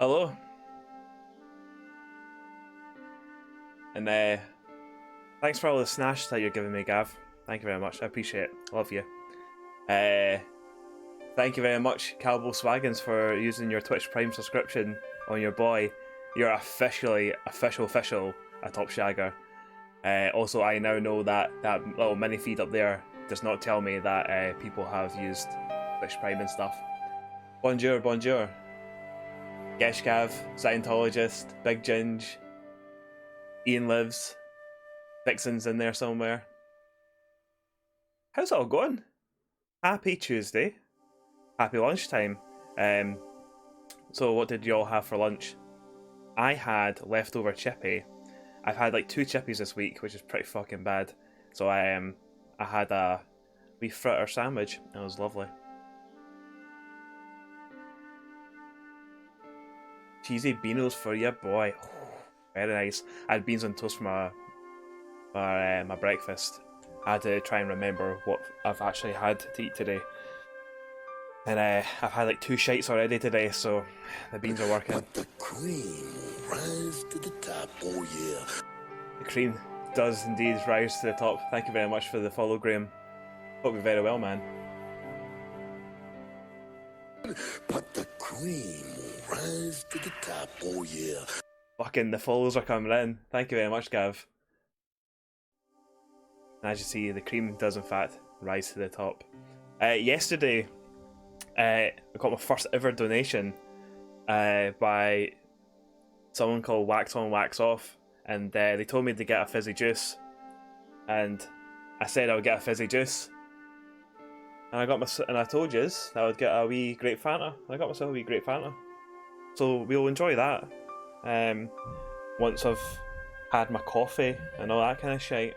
Hello, and thanks for all the snash that you're giving me, Gav. Thank you very much. I appreciate it. Love you. Thank you very much, Calbo Swaggins, for using your Twitch Prime subscription on your boy. You're officially official a top shagger. Also, I now know that that little mini feed up there does not tell me that people have used Twitch Prime and stuff. Bonjour, bonjour. Geshkav, Scientologist, Big Ginge, Ian Lives, Vixen's in there somewhere. How's it all going? Happy Tuesday. Happy lunchtime. So what did you all have for lunch? I had leftover chippy. I've had like 2 chippies this week, which is pretty fucking bad. So I had a wee fritter sandwich. It was lovely. Cheesy beanos for you, boy. Oh, very nice. I had beans on toast for my breakfast. I had to try and remember what I've actually had to eat today. And I've had like 2 shites already today, so the beans are working. But the cream rise to the top, oh yeah. The cream does indeed rise to the top. Thank you very much for the follow, Graham. Hope you're very well, man. But the cream rise to the top, oh yeah. Fucking the follows are coming in. Thank you very much, Gav. And as you see, the cream does in fact rise to the top. Yesterday, I got my first ever donation by someone called Wax On Wax Off, and they told me to get a fizzy juice, and I said I would get a fizzy juice, and I told you that I would get a wee grape Fanta. I got myself a wee grape Fanta, so we'll enjoy that once I've had my coffee and all that kind of shit.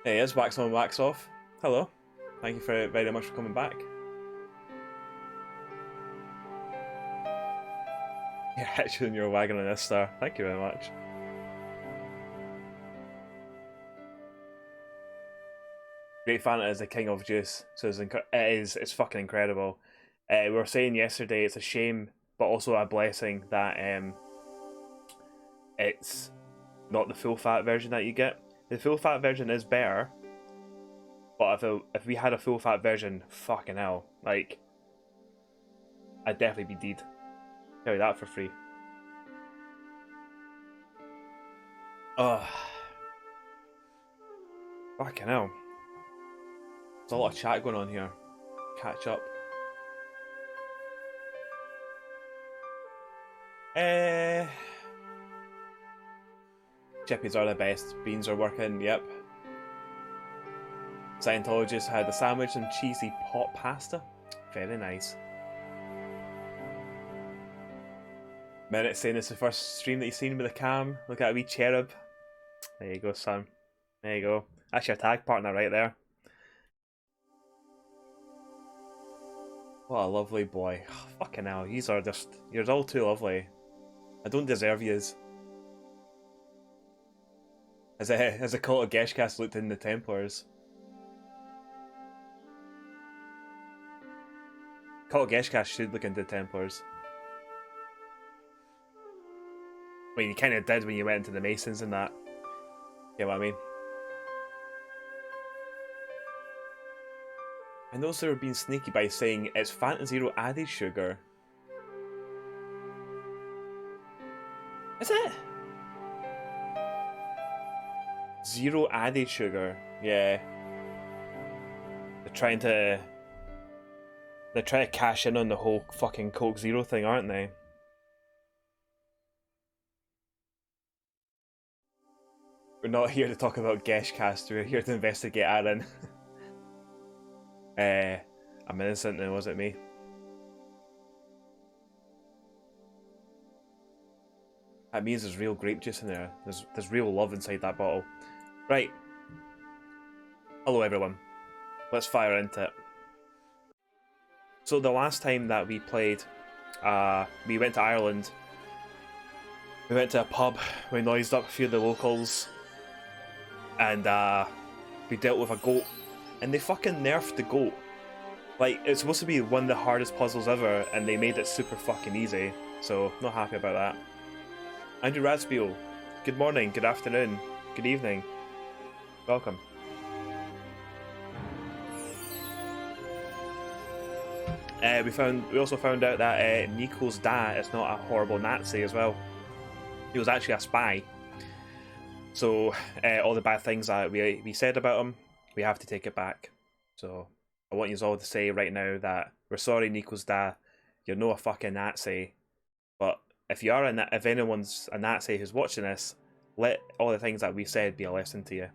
There he is, Wax On Wax Off. Hello. Thank you very much for coming back. You're actually in your wagon on this star. Thank you very much. Great Fanta is the king of juice, so it's fucking incredible. We were saying yesterday it's a shame, but also a blessing that it's not the full fat version that you get. The full fat version is better. But if we had a full fat version, fucking hell, like, I'd definitely be deed. Tell you that for free. Fucking hell. There's a lot of chat going on here. Catch up. Chippies are the best. Beans are working, yep. Scientologist had a sandwich and cheesy pot pasta. Very nice. Minute saying it's the first stream that you've seen with a cam. Look at a wee cherub. There you go, son. There you go. That's your tag partner right there. What a lovely boy. Oh, fucking hell, you're all too lovely. I don't deserve yous. As a cult of Geshcast looked in the Templars. Cult Geshcast should look into Templars. I mean, you kind of did when you went into the Masons and that. You know what I mean? I noticed they were being sneaky by saying it's Fanta Zero added sugar. Is it? Zero added sugar. Yeah. They're trying to cash in on the whole fucking Coke Zero thing, aren't they? We're not here to talk about Geshcast, we're here to investigate Aaron. I'm innocent now, was it me? That means there's real grape juice in there. There's real love inside that bottle. Right. Hello everyone. Let's fire into it. So the last time that we played, we went to Ireland. We went to a pub, we noised up a few of the locals, and we dealt with a goat, and they fucking nerfed the goat. Like, it's supposed to be one of the hardest puzzles ever, and they made it super fucking easy, so not happy about that. Andrew Raspiel, good morning, good afternoon, good evening. Welcome. We also found out that Nico's dad is not a horrible Nazi as well. He was actually a spy. So all the bad things that we said about him, we have to take it back. So I want you all to say right now that we're sorry, Nico's dad. You're no a fucking Nazi. But if you are if anyone's a Nazi who's watching this, let all the things that we said be a lesson to you.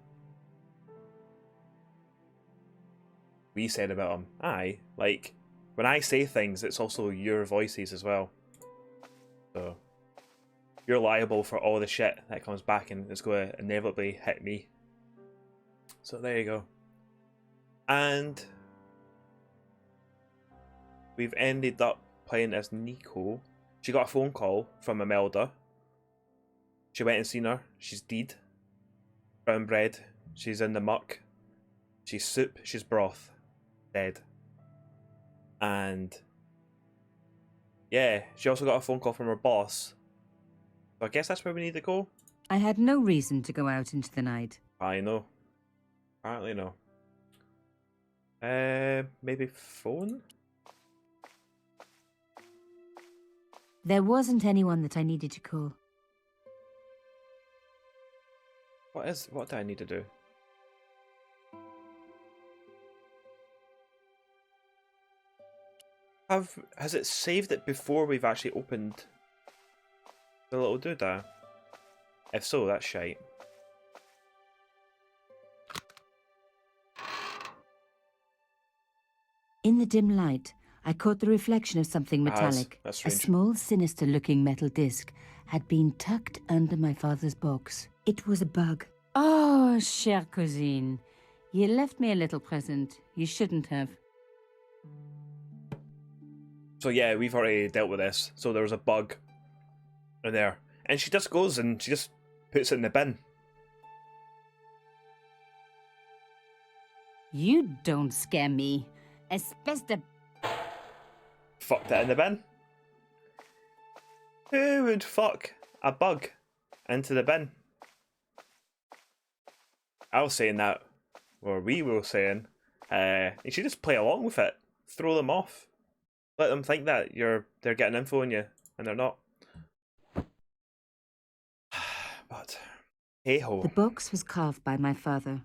We said about him. Aye, like when I say things, it's also your voices as well. So you're liable for all the shit that comes back and is going to inevitably hit me. So there you go. And we've ended up playing as Nico. She got a phone call from Imelda. She went and seen her. She's dead. Brown bread. She's in the muck. She's soup. She's broth. Dead. And yeah, she also got a phone call from her boss. So I guess that's where we need to go. I had no reason to go out into the night. I know. Apparently no. Maybe phone? There wasn't anyone that I needed to call. What do I need to do? Has it saved it before we've actually opened the little doodah? If so, that's shite. In the dim light, I caught the reflection of something metallic. That's a strange. small, sinister-looking metal disc had been tucked under my father's box. It was a bug. Oh, chère cousine, you left me a little present. You shouldn't have. So yeah, we've already dealt with this. So there was a bug in there. And she just goes and she just puts it in the bin. You don't scare me. Espèce de... Fucked it in the bin. Who would fuck a bug into the bin? I was saying that, or we were saying, you should just play along with it. Throw them off. Let them think that they're getting info on you, and they're not. But, hey-ho. The box was carved by my father.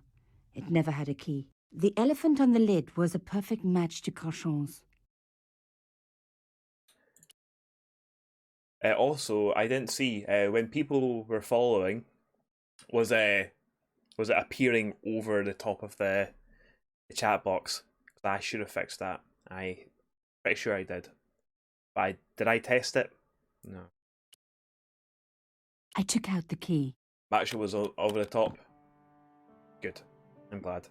It never had a key. The elephant on the lid was a perfect match to Carchon's. Also, I didn't see, when people were following, was it appearing over the top of the chat box? I should have fixed that. Pretty sure I did. But did I test it? No. I took out the key. Actually was over the top. Good. I'm glad.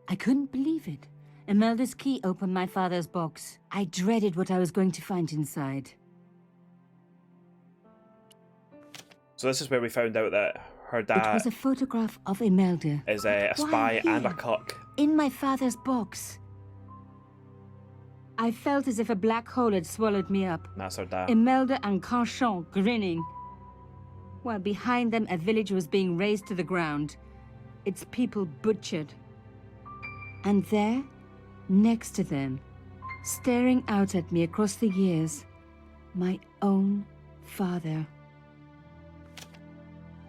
I couldn't believe it. Imelda's key opened my father's box. I dreaded what I was going to find inside. So this is where we found out that her dad It was a photograph of Imelda. is a spy and a here? cuck. In my father's box. I felt as if a black hole had swallowed me up. That's her dad. Imelda and Carchon grinning. While behind them, a village was being razed to the ground. Its people butchered. And there, next to them, staring out at me across the years, my own father.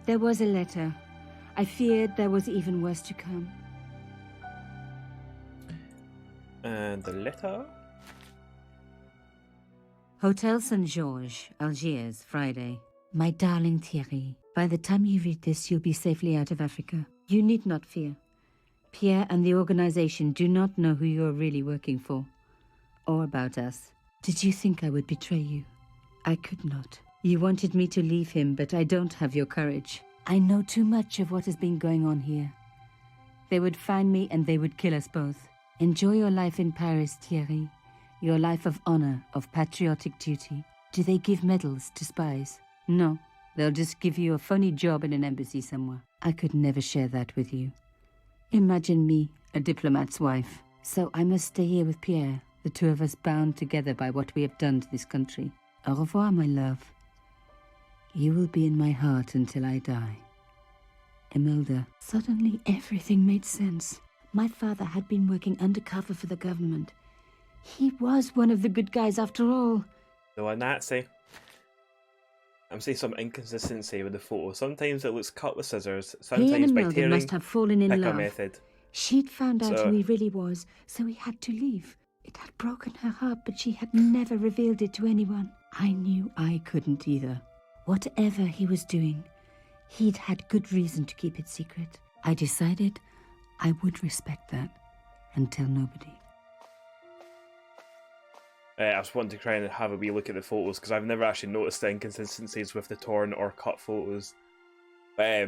There was a letter. I feared there was even worse to come. And the letter? Hotel St. George, Algiers, Friday. My darling Thierry, by the time you read this, you'll be safely out of Africa. You need not fear. Pierre and the organization do not know who you're really working for, or about us. Did you think I would betray you? I could not. You wanted me to leave him, but I don't have your courage. I know too much of what has been going on here. They would find me and they would kill us both. Enjoy your life in Paris, Thierry. Your life of honor, of patriotic duty. Do they give medals to spies? No, they'll just give you a phony job in an embassy somewhere. I could never share that with you. Imagine me, a diplomat's wife. So I must stay here with Pierre, the two of us bound together by what we have done to this country. Au revoir, my love. You will be in my heart until I die. Imelda. Suddenly everything made sense. My father had been working undercover for the government. He was one of the good guys after all. So a Nazi. I'm seeing some inconsistency with the photo. Sometimes it looks cut with scissors, He and sometimes by Imelda tearing, must have fallen in picker love. method. She'd found out So- who he really was, so he had to leave. It had broken her heart, but she had never revealed it to anyone. I knew I couldn't either. Whatever he was doing, he'd had good reason to keep it secret. I decided I would respect that and tell nobody. I was wanting to try and have a wee look at the photos because I've never actually noticed the inconsistencies with the torn or cut photos. But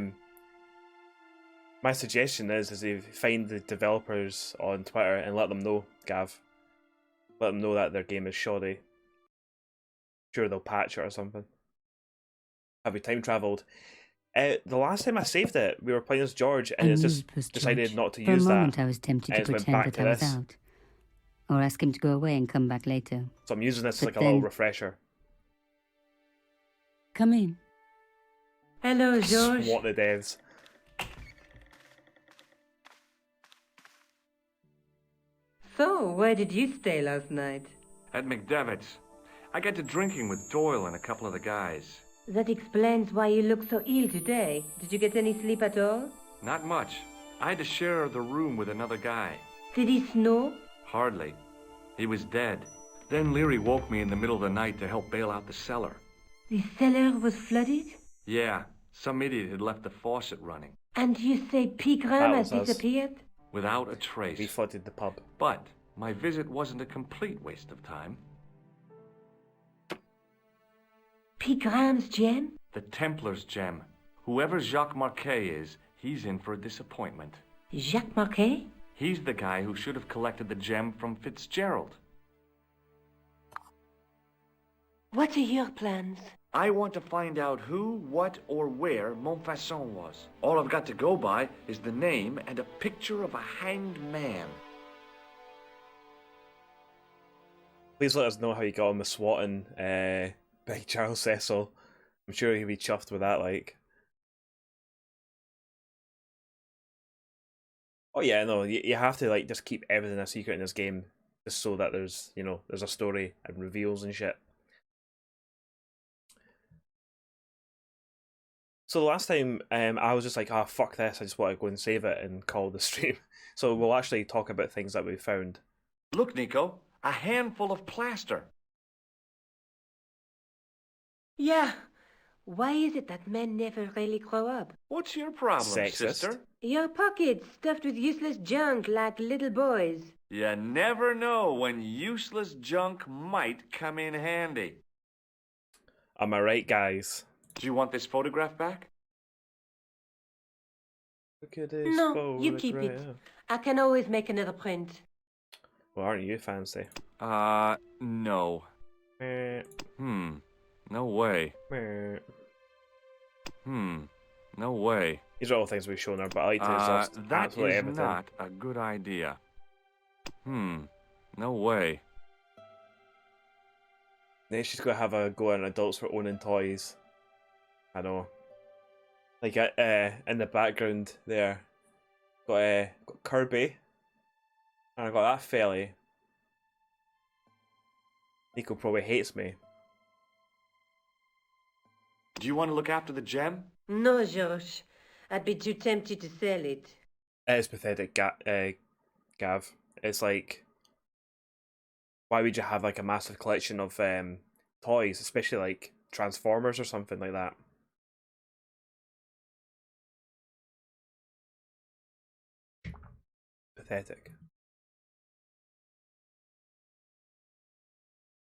my suggestion is you find the developers on Twitter and let them know, Gav. Let them know that their game is shoddy. Sure, they'll patch it or something. Have you time travelled? The last time I saved it, we were playing as George, and I it's knew just it was decided George. not to For use a that. moment I was tempted and to it's went pretend back that to I was this. out. Or ask him to go away and come back later. So I'm using this as But like a little then- refresher. Come in. Hello, George. Swat the devs. So, where did you stay last night? At McDevitt's. I got to drinking with Doyle and a couple of the guys. That explains why you look so ill today. Did you get any sleep at all? Not much. I had to share the room with another guy. Did it snow? Hardly. He was dead. Then Leary woke me in the middle of the night to help bail out the cellar. The cellar was flooded? Yeah, some idiot had left the faucet running. And you say Pigram That has was us. disappeared? Without a trace. We flooded the pub. But my visit wasn't a complete waste of time. Pigram's gem? The Templars gem. Whoever Jacques Marquet is, he's in for a disappointment. Jacques Marquet? He's the guy who should have collected the gem from Fitzgerald. What are your plans? I want to find out who, what, or where Montfaucon was. All I've got to go by is the name and a picture of a hanged man. Please let us know how you got on with swatting Big Charles Cecil. I'm sure he'll be chuffed with that, like. Oh yeah, no, you have to like just keep everything a secret in this game, just so that there's, you know, there's a story and reveals and shit. So the last time, I was just like, ah, fuck this, I just want to go and save it and call the stream. So we'll actually talk about things that we found. Look, Nico, a handful of plaster. Yeah. Why is it that men never really grow up? What's your problem, Sexist. sister? Your pockets stuffed with useless junk like little boys. You never know when useless junk might come in handy. Am I right, guys? Do you want this photograph back? Look at this No, you keep it. photograph. I can always make another print. Well, aren't you fancy? No. Meh, No way. meh. No way. These are all things we've shown her, but I like to exhaust That absolutely is everything. not a good idea. No way. Then she's going to have a go at adults for owning toys. I know. Like in the background there, got Kirby, and I got that felly. Nico probably hates me. Do you want to look after the gem? No, George. I'd be too tempted to sell it. It is pathetic, Gav. It's like, why would you have like a massive collection of toys, especially like Transformers or something like that? Pathetic.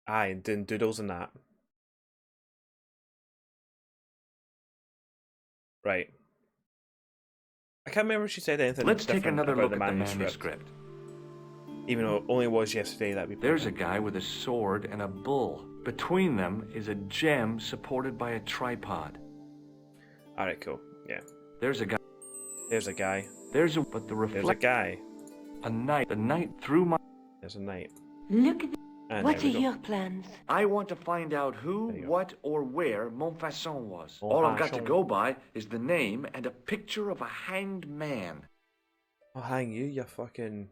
Aye, and doing doodles and that. Right. I can't remember if she said anything. Let's take different another about look the at the manuscript. manuscript. Even though it only was yesterday that we. There's a guy with a sword and a bull. Between them is a gem supported by a tripod. Alright, cool. Yeah. There's a guy. There's a guy. But the There's a reflect. guy. A knight. The knight through my... There's a knight. Look at And What are there we go. your plans? I want to find out who, There you go. what, or where Montfaucon was. All I've got to Montfaucon. go by is the name and a picture of a hanged man. I'll hang you, you fucking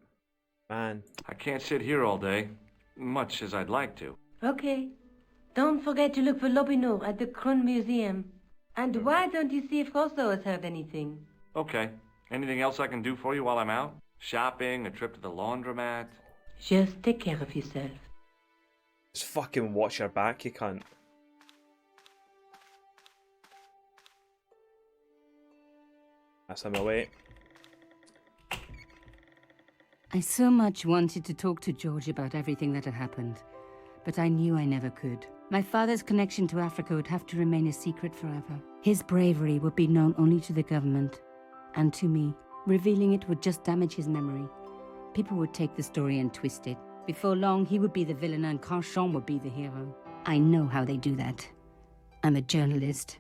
man. I can't sit here all day, much as I'd like to. Okay. Don't forget to look for Lopinot at the Krun Museum. And why don't you see if Rosso has heard anything? Okay. Anything else I can do for you while I'm out? Shopping, a trip to the laundromat? Just take care of yourself. Just fucking watch your back, you cunt. That's him away. I so much wanted to talk to George about everything that had happened, but I knew I never could. My father's connection to Africa would have to remain a secret forever. His bravery would be known only to the government and to me. Revealing it would just damage his memory. People would take the story and twist it. Before long, he would be the villain and Carchon would be the hero. I know how they do that. I'm a journalist.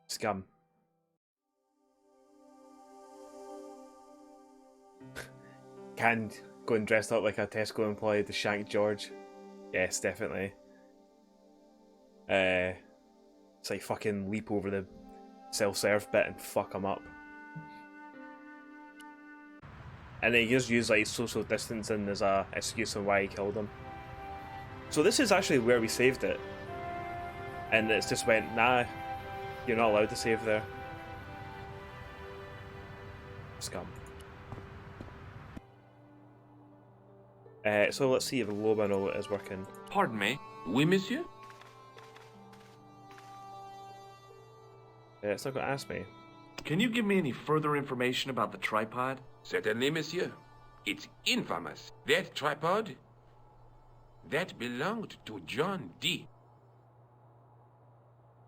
Scum. Can go and dressed up like a Tesco employee to shank George. Yes, definitely. It's like fucking leap over the self-serve bit and fuck him up. And then he just used like social distancing as a excuse on why he killed him. So this is actually where we saved it. And it's just went, nah, you're not allowed to save there. Scum. So let's see if Lobano is working. Pardon me? Oui, monsieur? It's not going to ask me. Can you give me any further information about the tripod? Certainly, monsieur. It's infamous. That tripod, that belonged to John Dee.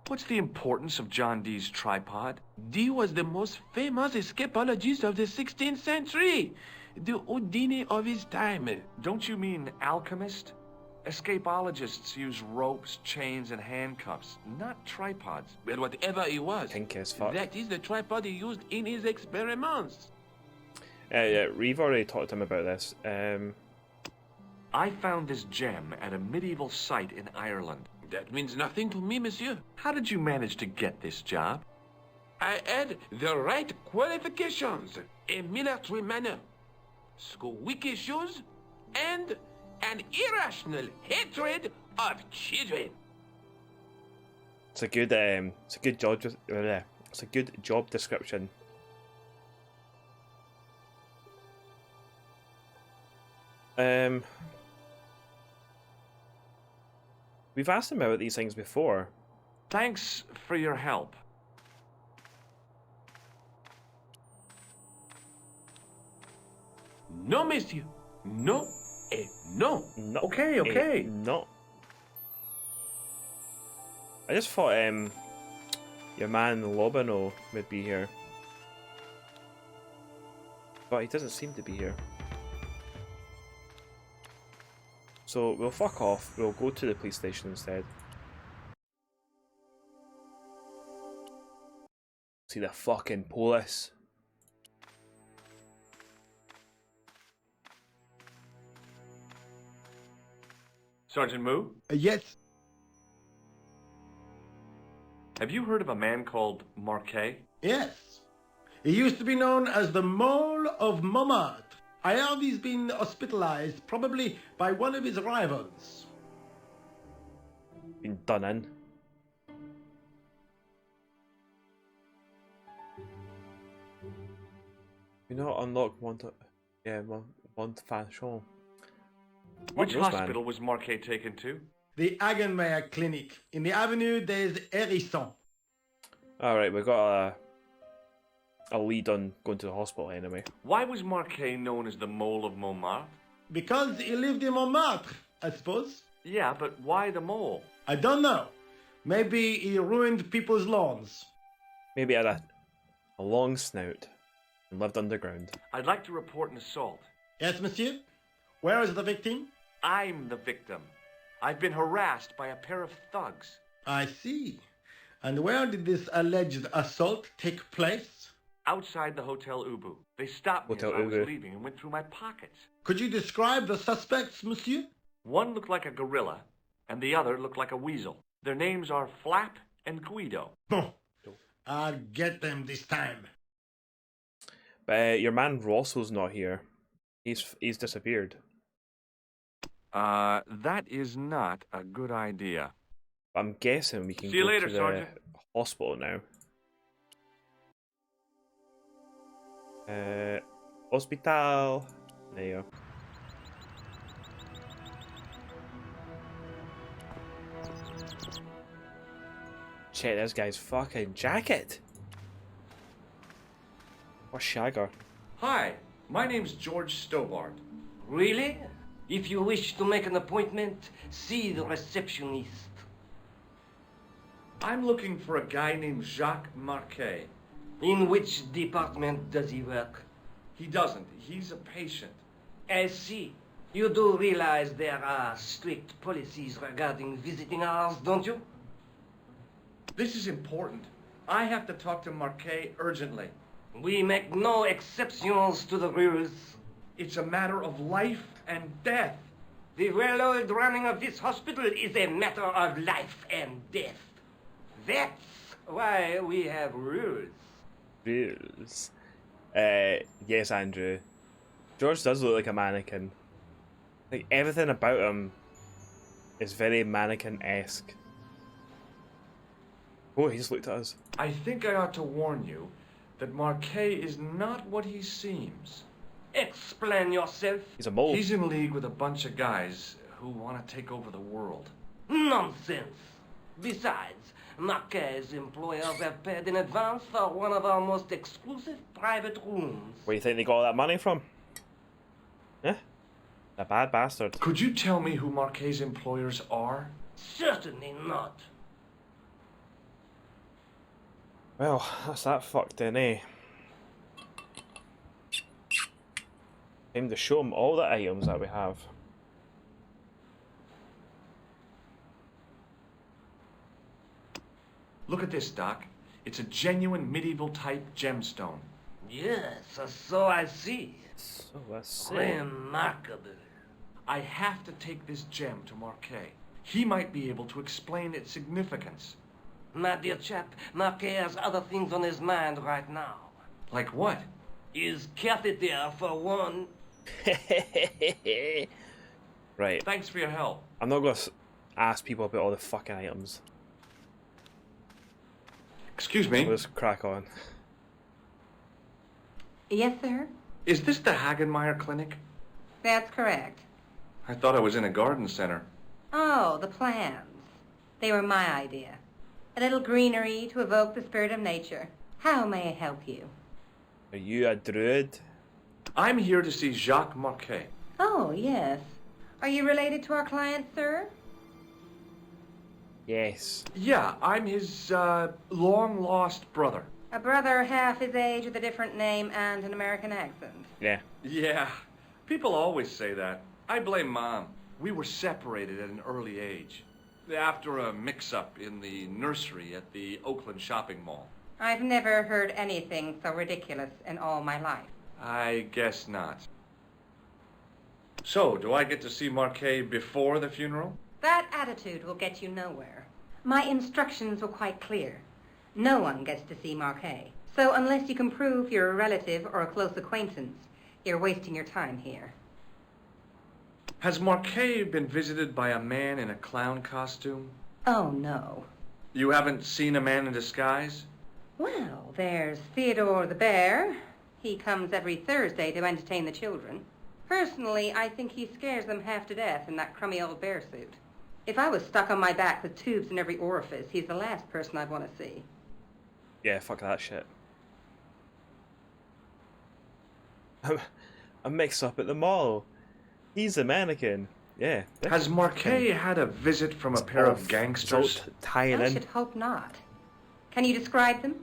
What's the importance of John Dee's tripod? Dee was the most famous escapologist of the 16th century. The Houdini of his time. Don't you mean alchemist? Escapologists use ropes, chains, and handcuffs, not tripods. Well, whatever he was, Kinky as fuck. that is the tripod he used in his experiments. Yeah, we've already talked to him about this. I found this gem at a medieval site in Ireland. That means nothing to me, monsieur. How did you manage to get this job? I had the right qualifications, a military manner, squeaky shoes, and an irrational hatred of children. It's a good job. It's a good job description. We've asked him about these things before. Thanks for your help. No, monsieur. No, et no. No. Okay, okay. No. I just thought your man Lobano would be here, but he doesn't seem to be here. So we'll fuck off. We'll go to the police station instead. See the fucking police. Sergeant Moo, Yes. have you heard of a man called Marquet? Yes. He used to be known as the Mole of Montmartre. I heard he's been hospitalized, probably by one of his rivals. Been done in. You know, unlock Montfaucon. Which Rose hospital was Marquet taken to? The Hagenmeyer Clinic in the Avenue des Hérissons. Alright, we got a lead on going to the hospital anyway. Why was Marquet known as the Mole of Montmartre? Because he lived in Montmartre, I suppose. Yeah, but why the mole? I don't know. Maybe he ruined people's lawns. Maybe had a long snout and lived underground. I'd like to report an assault. Yes, monsieur? Where is the victim? I'm the victim. I've been harassed by a pair of thugs. I see. And where did this alleged assault take place? outside the Hotel Ubu. They stopped me Hotel as I was Ubu. leaving and went through my pockets. Could you describe the suspects, monsieur? One looked like a gorilla, and the other looked like a weasel. Their names are Flap and Guido. Bon. I'll get them this time. But your man Rosso's not here. He's disappeared. That is not a good idea. I'm guessing we can See you go later, to the Sergeant. hospital now. Hospital. There you go. Check this guy's fucking jacket. What shagger? Hi, my name's George Stobbart. Really? If you wish to make an appointment, see the receptionist. I'm looking for a guy named Jacques Marquet. In which department does he work? He doesn't. He's a patient. I see. You do realize there are strict policies regarding visiting hours, don't you? This is important. I have to talk to Marquet urgently. We make no exceptions to the rules. It's a matter of life and death. The well-oiled running of this hospital is a matter of life and death. That's why we have rules. Rules. Yes, Andrew. George does look like a mannequin. Like, everything about him is very mannequin-esque. Oh, he just looked at us. I think I ought to warn you that Marquet is not what he seems. Explain yourself. He's a mole. He's in league with a bunch of guys who want to take over the world. Nonsense. Besides, Marquet's employers have paid in advance for one of our most exclusive private rooms. Where do you think they got all that money from? Huh? A bad bastard. Could you tell me who Marquet's employers are? Certainly not. Well, that's that fucked in, eh? Time to show him all the items that we have. Look at this, Doc. It's a genuine medieval type gemstone. Yes, so I see. So let's see. Remarkable. I have to take this gem to Marquet. He might be able to explain its significance. My dear chap, Marquet has other things on his mind right now. Like what? His catheter, for one. Right. Thanks for your help. I'm not going to ask people about all the fucking items. Excuse me. Let's crack on. Yes, sir? Is this the Hagenmeyer Clinic? That's correct. I thought I was in a garden center. Oh, the plans. They were my idea. A little greenery to evoke the spirit of nature. How may I help you? Are you a druid? I'm here to see Jacques Marquet. Oh, yes. Are you related to our client, sir? Yes. Yeah, I'm his, long-lost brother. A brother half his age with a different name and an American accent. Yeah. Yeah, people always say that. I blame Mom. We were separated at an early age. After a mix-up in the nursery at the Oakland shopping mall. I've never heard anything so ridiculous in all my life. I guess not. So, do I get to see Marquet before the funeral? That attitude will get you nowhere. My instructions were quite clear. No one gets to see Marquet. So unless you can prove you're a relative or a close acquaintance, you're wasting your time here. Has Marquet been visited by a man in a clown costume? Oh, no. You haven't seen a man in disguise? Well, there's Theodore the Bear. He comes every Thursday to entertain the children. Personally, I think he scares them half to death in that crummy old bear suit. If I was stuck on my back with tubes in every orifice, he's the last person I'd want to see. Yeah, fuck that shit. I'm mixed up at the mall. He's a mannequin. Yeah. Has Marquet had a visit from a pair of gangsters? Tying I in. should hope not. Can you describe them?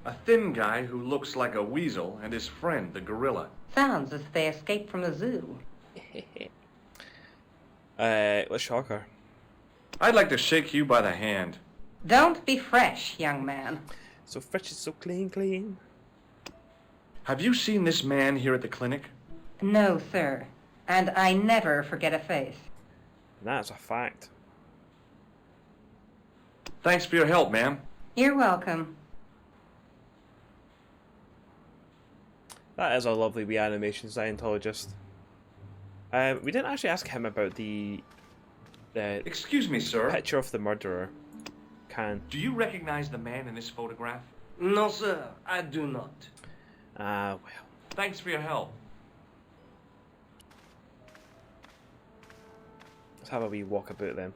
A thin guy who looks like a weasel and his friend, the gorilla. Sounds as if they escaped from the zoo. Let's shock her. I'd like to shake you by the hand. Don't be fresh, young man. So fresh, it's so clean, clean. Have you seen this man here at the clinic? No, sir. And I never forget a face. That's a fact. Thanks for your help, ma'am. You're welcome. That is a lovely wee animation Scientologist. We didn't actually ask him about the Excuse me, sir. picture of the murderer. Do you recognize the man in this photograph? No, sir, I do not. Well. Thanks for your help. Let's have a wee walk about then.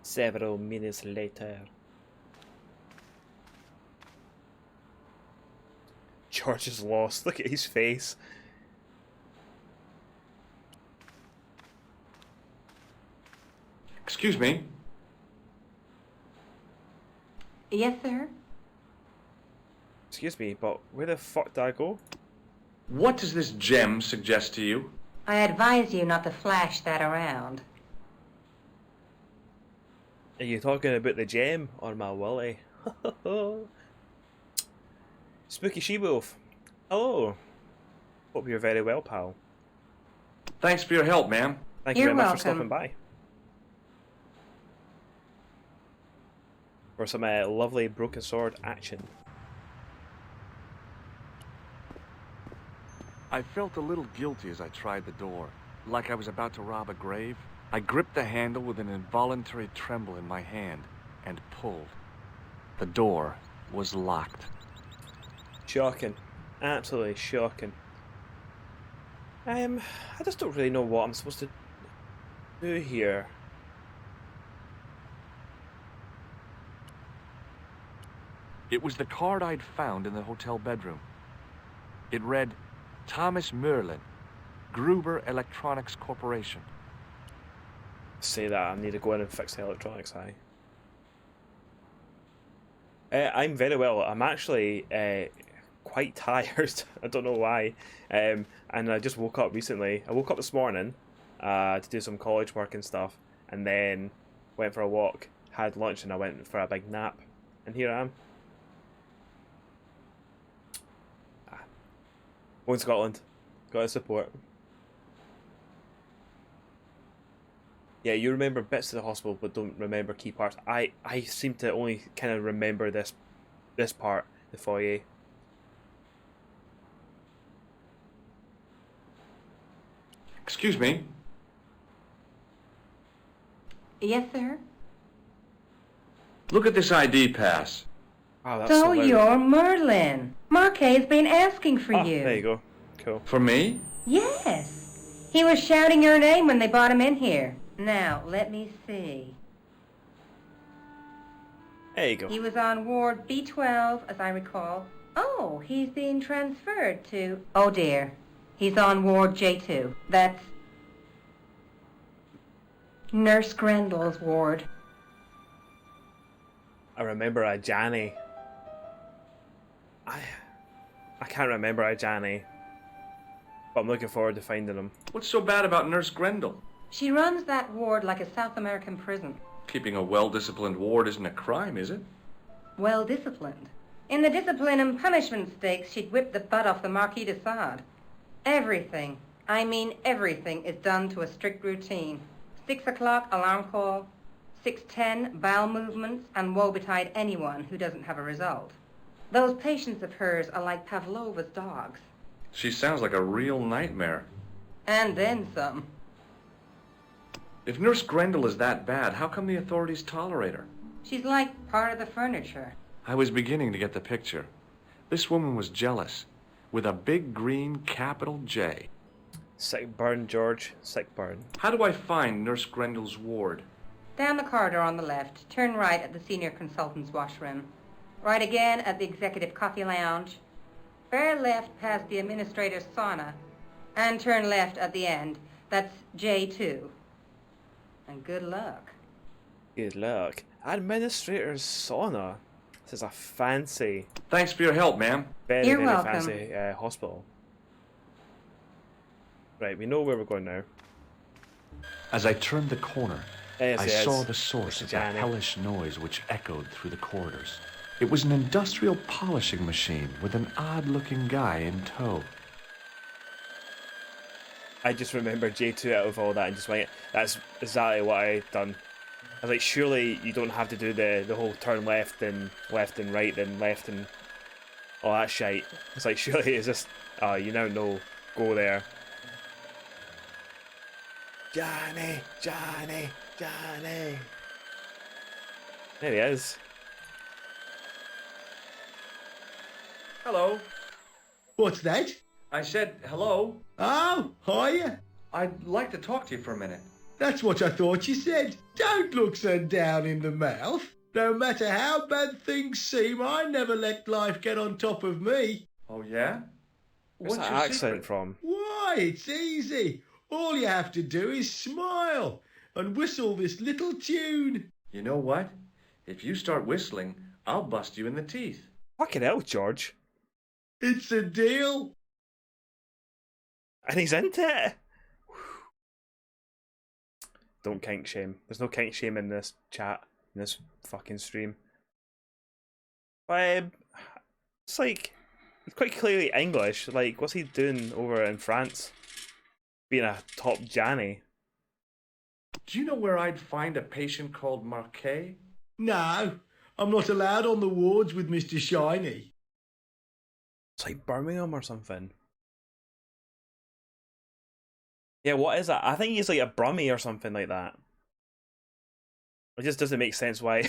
Several minutes later. George is lost. Look at his face. Excuse me. Yes, sir? Excuse me, but where the fuck did I go? What does this gem suggest to you? I advise you not to flash that around. Are you talking about the gem or my willy? Spooky She-Wolf. Hello. Hope you're very well, pal. Thanks for your help, ma'am. Thank you You're very much for welcome. stopping by. For some lovely broken sword action. I felt a little guilty as I tried the door, like I was about to rob a grave. I gripped the handle with an involuntary tremble in my hand and pulled. The door was locked. Shocking. Absolutely shocking. I just don't really know what I'm supposed to do here. It was the card I'd found in the hotel bedroom. It read, Thomas Merlin, Gruber Electronics Corporation. Say that, I need to go in and fix the electronics, I'm very well. I'm actually quite tired. I don't know why. And I just woke up recently. I woke up this morning to do some college work and stuff, and then went for a walk, had lunch, and I went for a big nap. And here I am. Going to Scotland. Got to support. Yeah, you remember bits of the hospital, but don't remember key parts. I seem to only kind of remember this part, the foyer. Excuse me. Yes, sir? Look at this ID pass. Wow, that's So loud. you're Merlin. Marquet's been asking for you. There you go. Cool. For me? Yes. He was shouting your name when they brought him in here. Now, let me see. There you go. He was on ward B12, as I recall. Oh, he's being transferred to... Oh, dear. He's on ward J2. That's Nurse Grendel's ward. I remember a Janny. I can't remember a Janny. But I'm looking forward to finding him. What's so bad about Nurse Grendel? She runs that ward like a South American prison. Keeping a well-disciplined ward isn't a crime, is it? Well disciplined. In the discipline and punishment stakes, she'd whip the butt off the Marquis de Sade. Everything, I mean everything, is done to a strict routine. 6 o'clock alarm call, 6:10 bowel movements, and woe betide anyone who doesn't have a result. Those patients of hers are like Pavlova's dogs. She sounds like a real nightmare. And then some. If Nurse Grendel is that bad, how come the authorities tolerate her? She's like part of the furniture. I was beginning to get the picture. This woman was jealous, with a big green capital J. Sick burn, George. Sick burn. How do I find Nurse Grendel's ward? Down the corridor on the left, turn right at the senior consultant's washroom. Right again at the executive coffee lounge. Bear left past the administrator's sauna. And turn left at the end. That's J2. And good luck. Good luck. Administrator's sauna. This is a fancy, Thanks for your help, ma'am. very, You're very welcome. fancy hospital. Right, we know where we're going now. As I turned the corner, Yes, I yes. saw the source of the Johnny. hellish noise which echoed through the corridors. It was an industrial polishing machine with an odd-looking guy in tow. I just remember J2 out of all that and just went, that's exactly what I done. I was like, surely you don't have to do the whole turn left and right, then left and all that shite. It's like, surely it's just, oh, you now know, go there. Johnny, Johnny, Johnny. There he is. Hello. What's that? I said hello. Oh, hiya. I'd like to talk to you for a minute. That's what I thought you said. Don't look so down in the mouth. No matter how bad things seem, I never let life get on top of me. Oh, yeah? Where's What's that your accent secret? from? Why, it's easy. All you have to do is smile and whistle this little tune. You know what? If you start whistling, I'll bust you in the teeth. Fucking hell, George. It's a deal. And he's into it. Don't kink shame. There's no kink shame in this chat, in this fucking stream. But it's like, he's quite clearly English. Like, what's he doing over in France? Being a top Janny. Do you know where I'd find a patient called Marquet? No, I'm not allowed on the wards with Mr. Shiny. It's like Birmingham or something. Yeah, what is that? I think he's like a Brummie or something like that. It just doesn't make sense why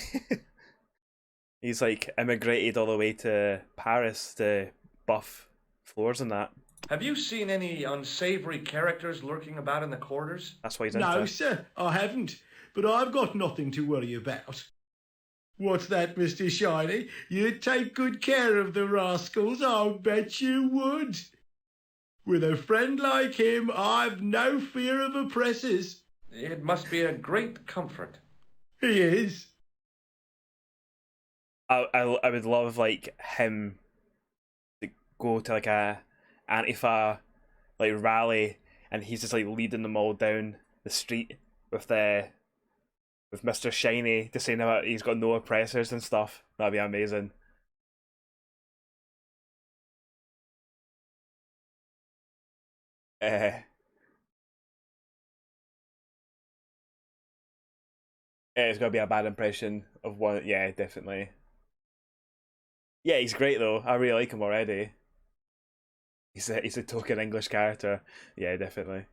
he's like immigrated all the way to Paris to buff floors and that. Have you seen any unsavory characters lurking about in the corridors? That's why he's into No, it. sir, I haven't. But I've got nothing to worry about. What's that, Mr. Shiny? You'd take good care of the rascals, I'll bet you would. With a friend like him, I've no fear of oppressors. It must be a great comfort. He is. I would love like him to go to like a Antifa like rally and he's just like leading them all down the street with Mr. Shiny just saying about he's got no oppressors and stuff. That'd be amazing. It's gonna be a bad impression of one. Yeah, definitely. Yeah, he's great though. I really like him already. He's a token English character. Yeah, definitely.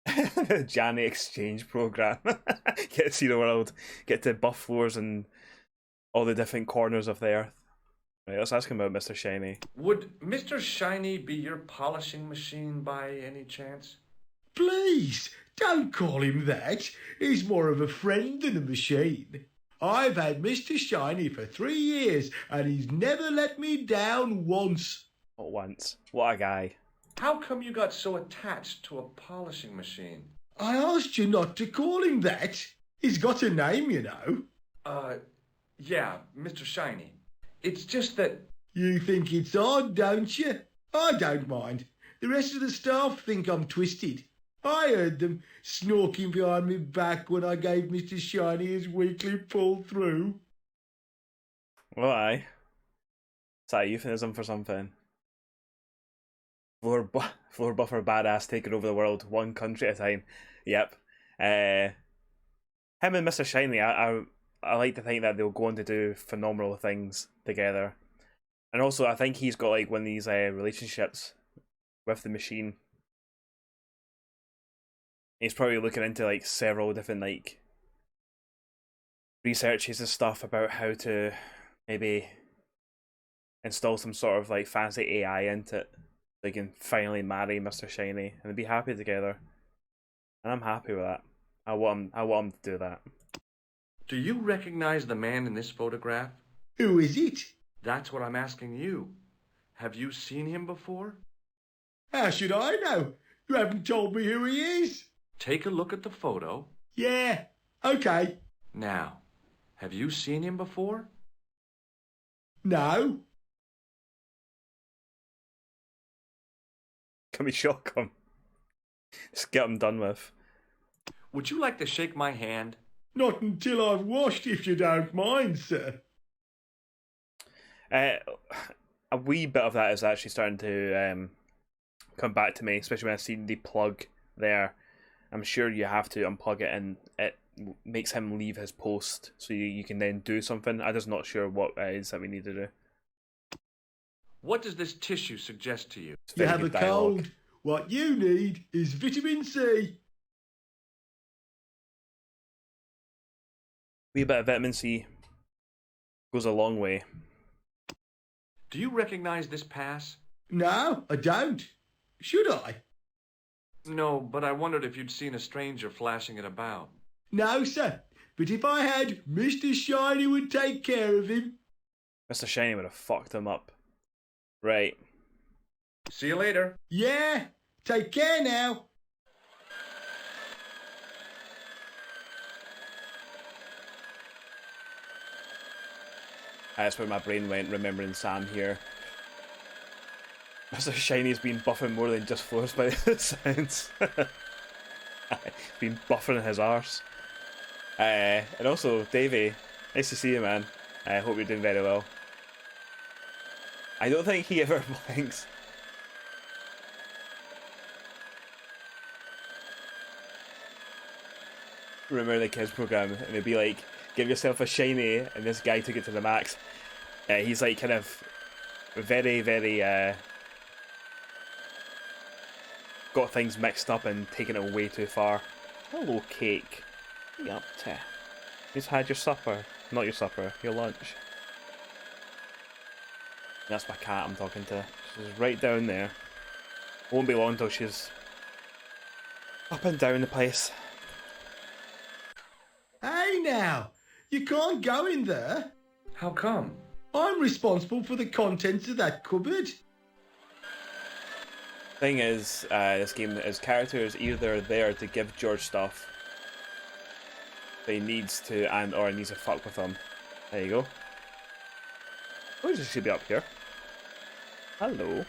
Janny exchange program. Get to see the world. Get to buff floors and all the different corners of the earth. Right, let's ask him about Mr. Shiny. Would Mr. Shiny be your polishing machine by any chance? Please, don't call him that. He's more of a friend than a machine. I've had Mr. Shiny for 3 years, and he's never let me down once. Not once. What a guy. How come you got so attached to a polishing machine? I asked you not to call him that. He's got a name, you know. Yeah, Mr. Shiny. It's just that... You think it's odd, don't you? I don't mind. The rest of the staff think I'm twisted. I heard them snorking behind me back when I gave Mr. Shiny his weekly pull-through. Well, aye. Is that a euphemism for something? Floor buffer badass taking over the world, one country at a time. Yep. Him and Mr. Shiny, I like to think that they'll go on to do phenomenal things together. And also, I think he's got like one of these relationships with the machine. He's probably looking into like several different like researches and stuff about how to maybe install some sort of like fancy AI into it. They can finally marry Mr. Shiny and be happy together. And I'm happy with that. I want him to do that. Do you recognize the man in this photograph? Who is it? That's what I'm asking you. Have you seen him before? How should I know? You haven't told me who he is. Take a look at the photo. Yeah, okay. Now, have you seen him before? No. Can we shock him? Just get him done with. Would you like to shake my hand? Not until I've washed, if you don't mind, sir. A wee bit of that is actually starting to come back to me, especially when I've seen the plug there. I'm sure you have to unplug it, and it makes him leave his post, so you can then do something. I'm just not sure what it is that we need to do. What does this tissue suggest to you? You have a cold. What you need is vitamin C. Wee bit of vitamin C goes a long way. Do you recognize this pass? No, I don't. Should I? No, but I wondered if you'd seen a stranger flashing it about. No, sir. But if I had, Mr. Shiny would take care of him. Mr. Shiny would have fucked him up. Right. See you later. Yeah, take care now. That's where my brain went, remembering Sam here. Mr. Shiny's been buffing more than just floors by the sounds. He's been buffing his arse. And also, Davey, nice to see you, man. I hope you're doing very well. I don't think he ever blinks. Remember the kids program, and it'd be like, give yourself a shiny, and this guy took it to the max. He's like kind of very, very got things mixed up and taken it way too far. Hello, Cake. What are you up to? You just had your supper. Not your supper, your lunch. That's my cat I'm talking to. She's right down there. Won't be long till she's up and down the place. Hey now, you can't go in there. How come? I'm responsible for the contents of that cupboard. Thing is, this game, his character is either there to give George stuff that he needs to, or he needs to fuck with him. There you go. Oh, she should be up here. Hello.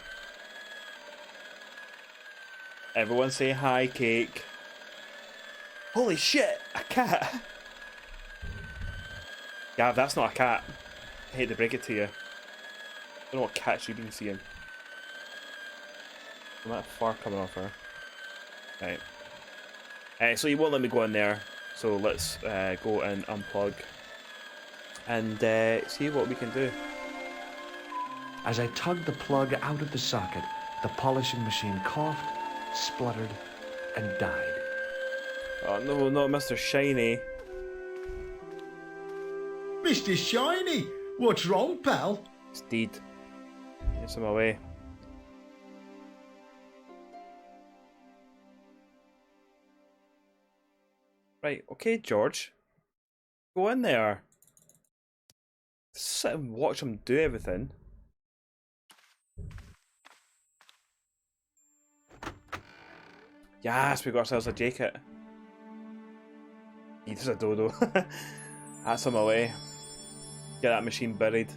Everyone say hi, Cake. Holy shit, a cat! Gav, that's not a cat. I hate to break it to you. I don't know what cats you've been seeing. I'm that far coming off her. Right. So you won't let me go in there. So let's go and unplug. And see what we can do. As I tugged the plug out of the socket, the polishing machine coughed, spluttered, and died. Oh no, not Mr. Shiny. Mr. Shiny, what's wrong, pal? It's deed. Get him away. Right, okay, George. Go in there. Sit and watch him do everything. Yes, we got ourselves a jacket. He's a dodo. That's him away. Get that machine buried.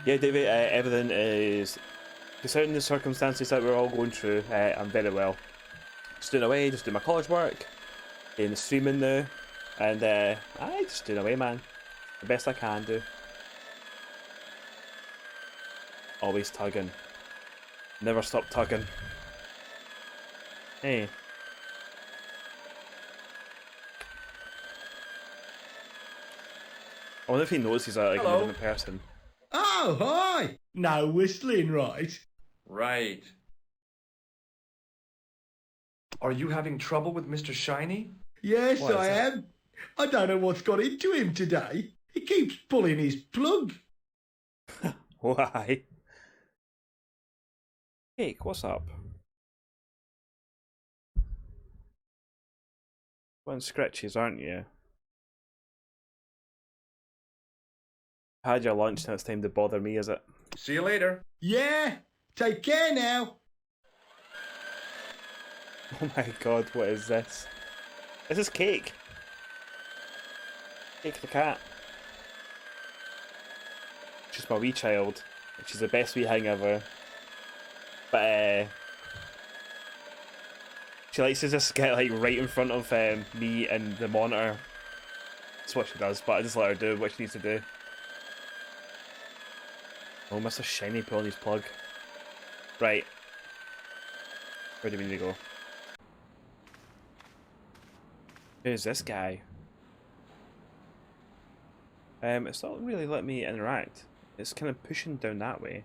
Yeah, David, everything is, considering the circumstances that we're all going through, I'm very well. Just doing away, just doing my college work, doing the streaming now, and just doing away, man. The best I can do. Always tugging. Never stop tugging. Hey. I wonder if he knows he's like a different person. Oh, hi! No whistling, right? Right. Are you having trouble with Mr. Shiny? Yes, I am. I don't know what's got into him today. He keeps pulling his plug. Why? Cake, what's up? One scratches, aren't you? Had your lunch, now it's time to bother me, is it? See you later. Yeah, take care now. Oh my god, what is this? This is Cake. Cake the cat. it's my wee child, which is the best wee thing ever. But she likes to just get like right in front of me and the monitor. That's what she does, but I just let her do what she needs to do. Oh, Mr. Shiny pulling his plug. Right. Where do we need to go? Who's this guy? It's not really letting me interact. It's kind of pushing down that way.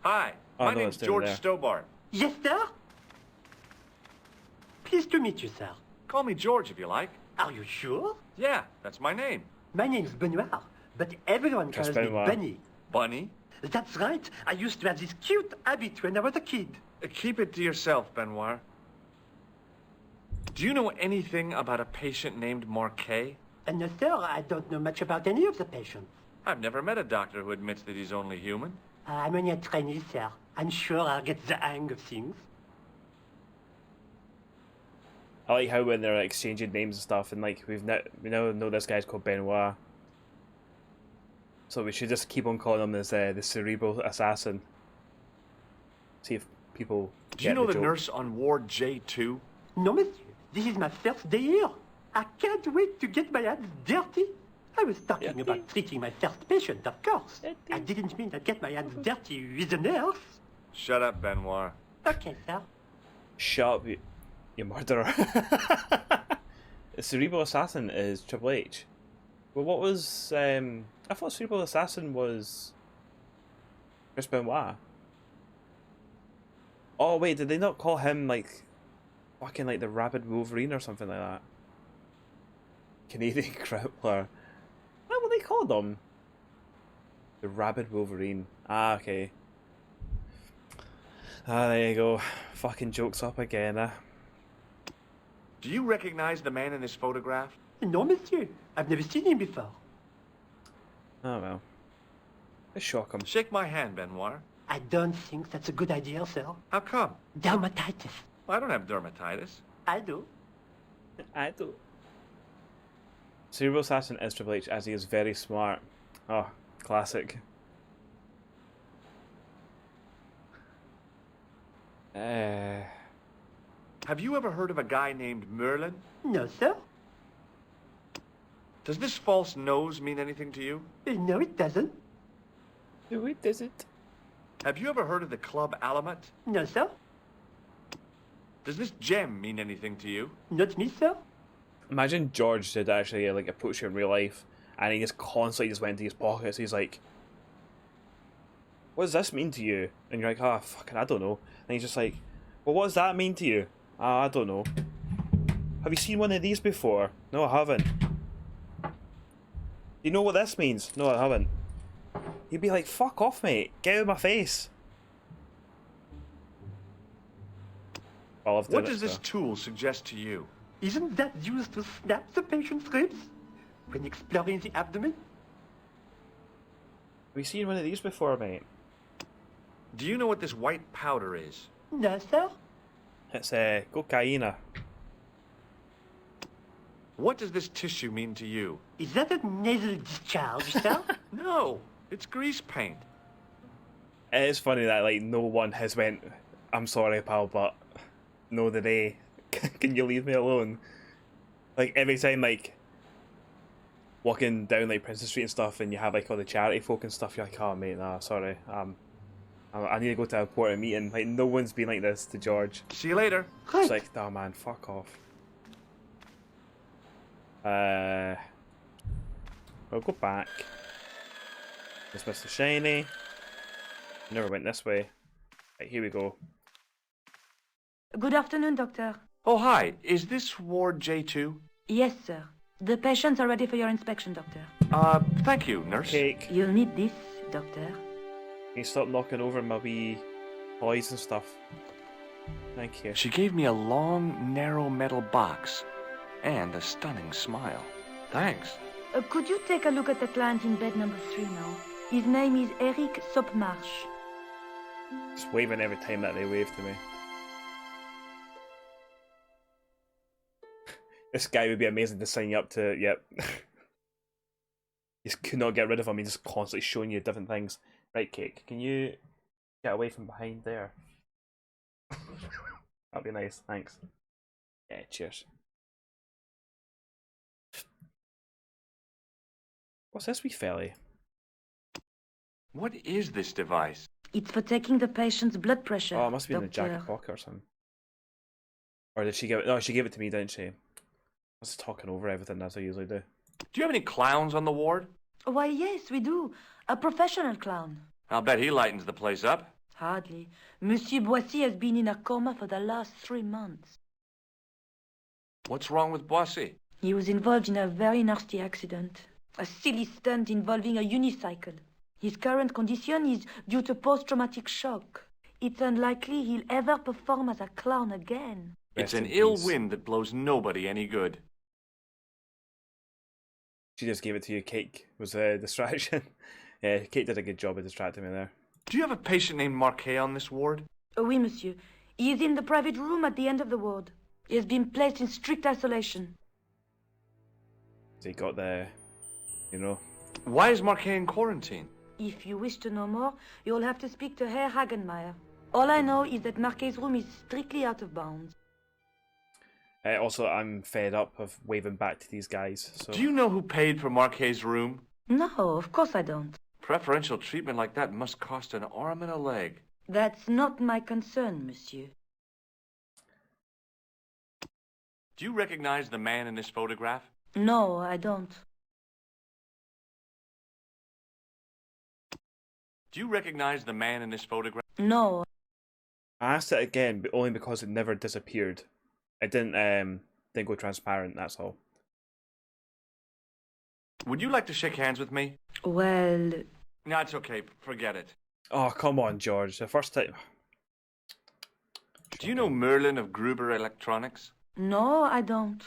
Hi, Oh, my no, name's it's down George there. Stobbart. Yes, sir? Pleased to meet you, sir. Call me George if you like. Are you sure? Yeah, that's my name. My name's Benoit, but everyone calls me Benoit. Bunny. Bunny? That's right. I used to have this cute habit when I was a kid. Keep it to yourself, Benoit. Do you know anything about a patient named Marquet? No, sir, I don't know much about any of the patients. I've never met a doctor who admits that he's only human. I'm only a trainee, sir. I'm sure I'll get the hang of things. I like how when they're like, exchanging names and stuff, and like we now know this guy's called Benoit. So we should just keep on calling him as the cerebral assassin. See if people. Do you know the nurse on Ward J2? No, monsieur. This is my first day here. I can't wait to get my hands dirty. I was talking about treating my first patient, of course. I didn't mean I'd get my hands dirty with a nurse. Shut up, Benoit. Okay, sir. Shut up, you murderer. The cerebral assassin is Triple H. Well, what was I thought cerebral assassin was Chris Benoit. Oh wait, did they not call him like fucking like the Rabid Wolverine or something like that? Canadian Crippler. What were they called him? The Rabid Wolverine. Ah, okay. Ah, there you go. Fucking jokes up again, Do you recognize the man in this photograph? No, monsieur. I've never seen him before. Oh well. Let's shock him. Shake my hand, Benoit. I don't think that's a good idea, sir. How come? Dermatitis. I don't have dermatitis. I do. I do. Cerebral assassin is Triple H as he is very smart. Oh, classic. Have you ever heard of a guy named Merlin? No, sir. Does this false nose mean anything to you? No, it doesn't. No, it doesn't. Have you ever heard of the Club Alamet? No, sir. Does this gem mean anything to you? Not me, sir. Imagine George did actually like approach you in real life, and he just constantly just went into his pockets. He's like, "What does this mean to you?" And you're like, "Ah, oh, fucking, I don't know." And he's just like, "Well, what does that mean to you?" "Ah, I don't know." "Have you seen one of these before?" "No, I haven't." "Do you know what this means?" "No, I haven't." You'd be like, "Fuck off, mate. Get out of my face." I love doing What does it, this so. tool suggest to you? Isn't that used to snap the patient's ribs when exploring the abdomen? Have you seen one of these before, mate? Do you know what this white powder is? No, sir. It's cocaine. What does this tissue mean to you? Is that a nasal discharge, sir? No, it's grease paint. It is funny that like no one has went, "I'm sorry, pal, but no today. Can you leave me alone?" Like every time like walking down like Princess Street and stuff, and you have like all the charity folk and stuff, you're like, "Oh mate, nah, sorry. I need to go to a important meeting." Like no one's been like this to George. See you later. It's like, "Oh man, fuck off." We'll go back. It's Mr. Shiny. Never went this way. Right, here we go. Good afternoon, doctor. Oh, hi. Is this Ward J2? Yes, sir. The patients are ready for your inspection, doctor. Thank you, nurse. Cake. You'll need this, doctor. Can you stop knocking over my wee toys and stuff? Thank you. She gave me a long, narrow metal box and a stunning smile. Thanks. Could you take a look at the client in bed number 3 now? His name is Eric Sopmarsh. Just waving every time that they wave to me. This guy would be amazing to sign you up to, yep. just could not get rid of him. He's just constantly showing you different things. Right, Cake, can you get away from behind there? That'd be nice, thanks. Yeah, cheers. What's this wee felly? What is this device? It's for taking the patient's blood pressure. Oh, it must be in the doctor. jacket pocket or something. Or did she give it? No, she gave it to me, didn't she? I was talking over everything as I usually do. Do you have any clowns on the ward? Why, yes, we do. A professional clown. I'll bet he lightens the place up. Hardly. Monsieur Boissy has been in a coma for the last 3 months. What's wrong with Boissy? He was involved in a very nasty accident. A silly stunt involving a unicycle. His current condition is due to post-traumatic shock. It's unlikely he'll ever perform as a clown again. It's an ill wind that blows nobody any good. She just gave it to you. Cake was a distraction. Yeah, Kate did a good job of distracting me there. Do you have a patient named Marquet on this ward? Oui, monsieur. He is in the private room at the end of the ward. He has been placed in strict isolation. So he got the, you know. Why is Marquet in quarantine? If you wish to know more, you'll have to speak to Herr Hagenmeier. All I know is that Marquet's room is strictly out of bounds. Also, I'm fed up of waving back to these guys. So. Do you know who paid for Marquet's room? No, of course I don't. Preferential treatment like that must cost an arm and a leg. That's not my concern, monsieur. Do you recognize the man in this photograph? No, I don't. Do you recognize the man in this photograph? No. I asked it again, but only because it never disappeared. It didn't go transparent, that's all. Would you like to shake hands with me? Well... No, it's okay. Forget it. Oh, come on, George. The first time... Do you know Merlin of Gruber Electronics? No, I don't.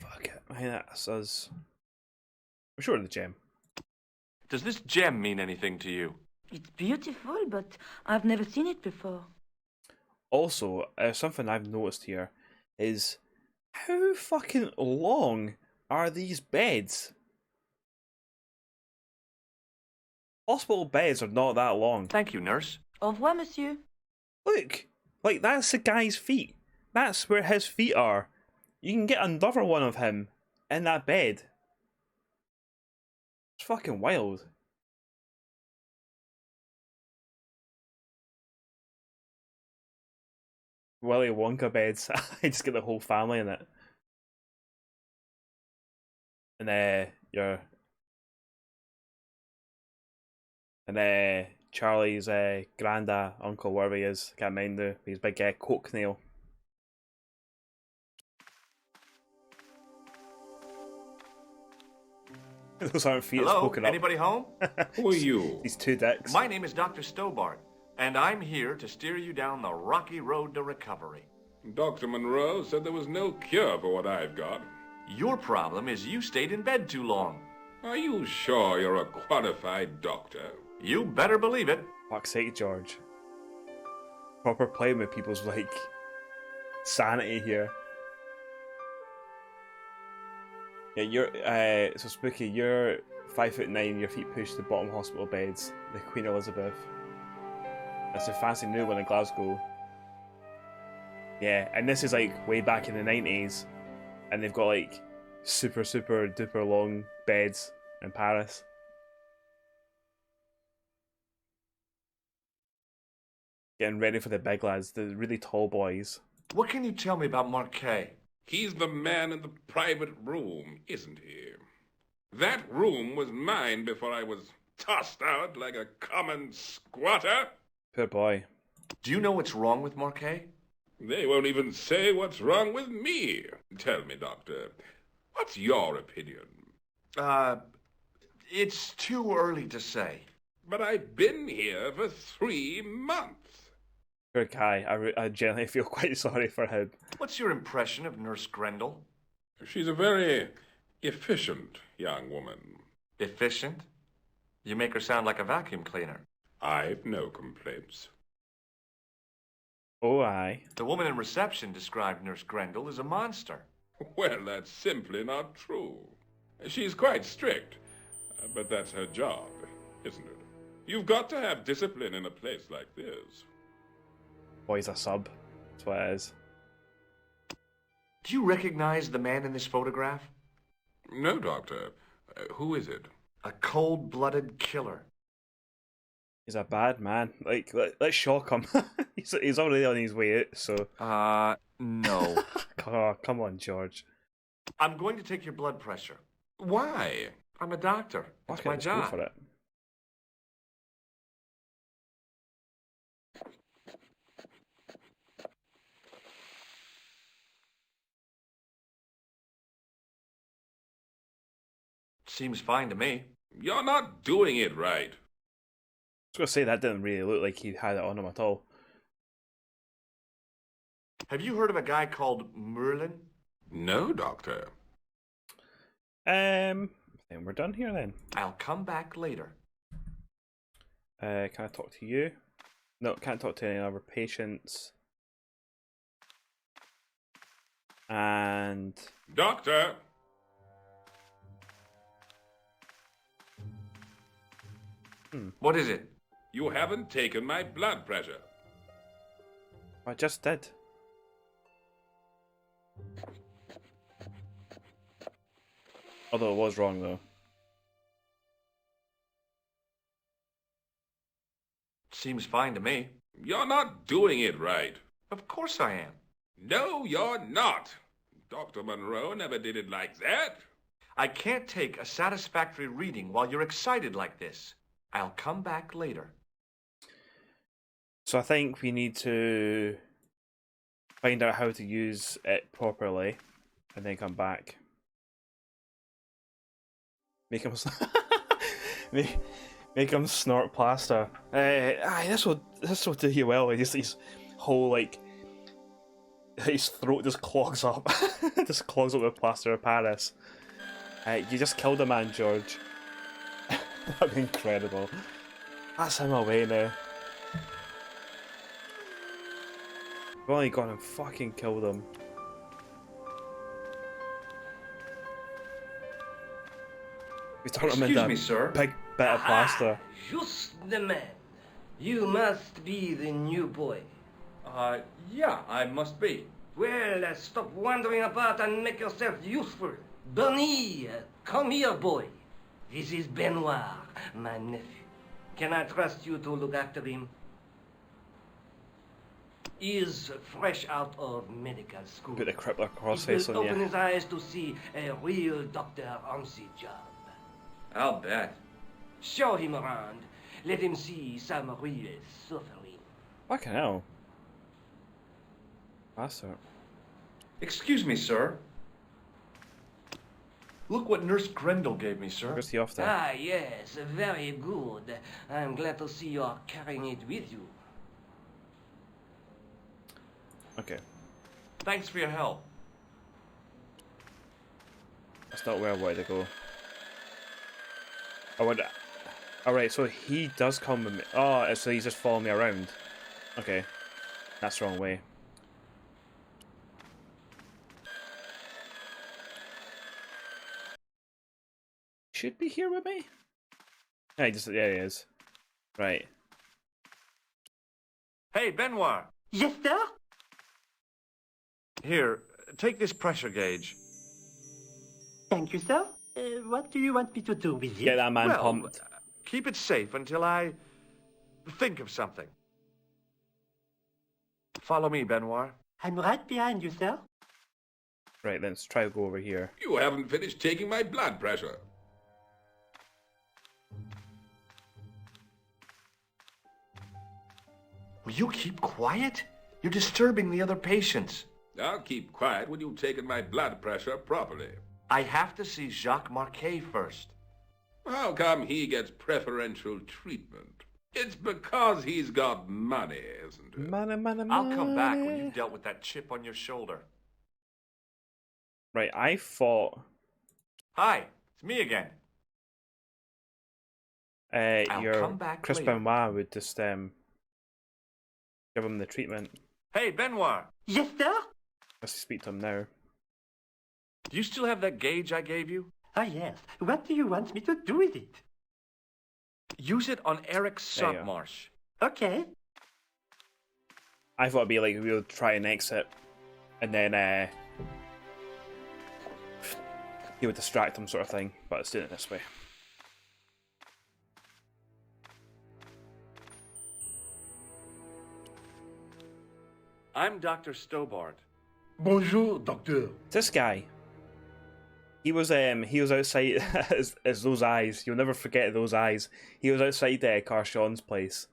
Fuck it. I think that's us. I'm sure of the gem. Does this gem mean anything to you? It's beautiful, but I've never seen it before. Also, something I've noticed here is how fucking long are these beds? Hospital beds are not that long. Thank you, nurse. Au revoir, monsieur. Look, like that's the guy's feet. That's where his feet are. You can get another one of him in that bed. It's fucking wild. Willy Wonka beds. I just get the whole family in it. And Charlie's granda, uncle, wherever he is, can't mind his big coke nail. Those aren't feet spoken up. Anybody home? Who are you? These two dicks. My name is Dr. Stobbart, and I'm here to steer you down the rocky road to recovery. Dr. Monroe said there was no cure for what I've got. Your problem is you stayed in bed too long. Are you sure you're a qualified doctor? You better believe it. Fuck's sake, George. Proper playing with people's, like, sanity here. Yeah, you're, so Spooky, you're 5'9", your feet push the bottom hospital beds, the Queen Elizabeth. That's a fancy new one in Glasgow. Yeah, and this is like way back in the 90s, and they've got like super duper long beds in Paris. Getting ready for the big lads, the really tall boys. What can you tell me about Marquet? He's the man in the private room, isn't he? That room was mine before I was tossed out like a common squatter. Poor boy. Do you know what's wrong with Marquet? They won't even say what's wrong with me. Tell me, Doctor, what's your opinion? It's too early to say. But I've been here for 3 months. Poor guy, I genuinely feel quite sorry for him. What's your impression of Nurse Grendel? She's a very efficient young woman. Efficient? You make her sound like a vacuum cleaner. I've no complaints. Oh, aye. The woman in reception described Nurse Grendel as a monster. Well, that's simply not true. She's quite strict, but that's her job, isn't it? You've got to have discipline in a place like this. Boy's a sub. That's what it is. Do you recognize the man in this photograph? No, Doctor. Who is it? A cold-blooded killer. He's a bad man. Like, let's shock him. he's already on his way out, so... No. Oh, come on, George. I'm going to take your blood pressure. Why? I'm a doctor. That's Okay, my let's go job. for it. Seems fine to me. You're not doing it right. I was going to say, that didn't really look like he had it on him at all. Have you heard of a guy called Merlin? No, Doctor. Then we're done here then. I'll come back later. Can I talk to you? No, can't talk to any other patients. And... Doctor! What is it? You haven't taken my blood pressure. I just did. Although it was wrong though. Seems fine to me. You're not doing it right. Of course I am. No, you're not. Dr. Monroe never did it like that. I can't take a satisfactory reading while you're excited like this. I'll come back later. So I think we need to find out how to use it properly and then come back. Make him make him snort plaster. This will do you well. His whole like his throat just clogs up, just clogs up with plaster of Paris. You just killed a man, George. That'd be incredible. That's him away now. We've only gone and fucking killed him. We turned him into me, sir. a big bit of plaster. Just the man. You must be the new boy. Yeah, I must be. Well, stop wandering about and make yourself useful. Bernie, come here, boy. This is Benoit, my nephew. Can I trust you to look after him? He is fresh out of medical school. Put the crippler He crossface will on open you. his eyes to see a real doctor on the job. I'll bet. Show him around. Let him see some real suffering. Fucking hell. Bastard. Excuse me, sir. Look what Nurse Grendel gave me, sir. Where's he off there? Ah, yes, very good. I'm glad to see you're carrying it with you. Okay. Thanks for your help. That's not where I wanted to go. I would. Alright, so he does come with me. Oh, so he's just following me around. Okay. That's the wrong way. Should be here with me? Yeah, there he is. Right. Hey, Benoit. Yes, sir? Here, take this pressure gauge. Thank you, sir. What do you want me to do with it? Get that man Well, pumped. Keep it safe until I think of something. Follow me, Benoit. I'm right behind you, sir. Right, let's try to go over here. You haven't finished taking my blood pressure. Will you keep quiet? You're disturbing the other patients. I'll keep quiet when you've taken my blood pressure properly. I have to see Jacques Marquet first. How come he gets preferential treatment? It's because he's got money, isn't it? Money. I'll come back when you've dealt with that chip on your shoulder. Right, I thought... Hi, it's me again. I'll your come back Chris later. Benoit would just give him the treatment. Hey, Benoit. Yes, sir? Let's speak to him now. Do you still have that gauge I gave you? Ah, yes. What do you want me to do with it? Use it on Eric There you go. Sontmarsh. Okay. I thought it'd be like we would try and exit, and then he would distract him, sort of thing. But it's doing it this way. I'm Dr. Stobbart. Bonjour, docteur. This guy, he was outside as those eyes. You'll never forget those eyes. He was outside Carshawn's place,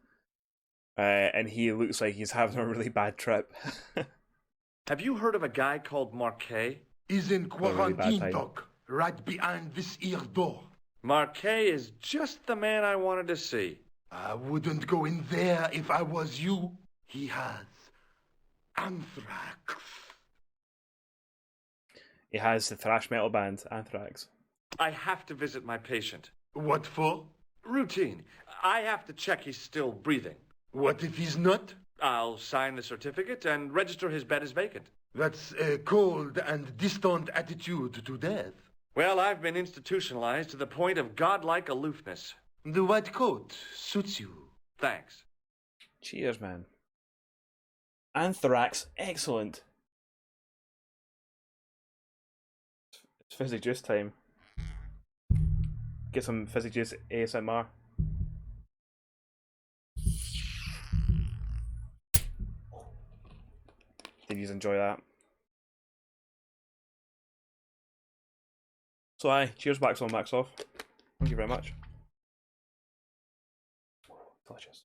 and he looks like he's having a really bad trip. Have you heard of a guy called Marquet? He's in really bad quarantine, time. doc. Right behind this here door. Marquet is just the man I wanted to see. I wouldn't go in there if I was you. He has anthrax. He has the thrash metal band Anthrax. I have to visit my patient. What for? Routine. I have to check he's still breathing. What if he's not? I'll sign the certificate and register his bed as vacant. That's a cold and distant attitude to death. Well, I've been institutionalized to the point of godlike aloofness. The white coat suits you. Thanks. Cheers, man. Anthrax, excellent. It's Fizzy Juice time. Get some Fizzy Juice ASMR. Did you enjoy that? So aye, cheers, wax on, wax off. Thank you very much. Delicious.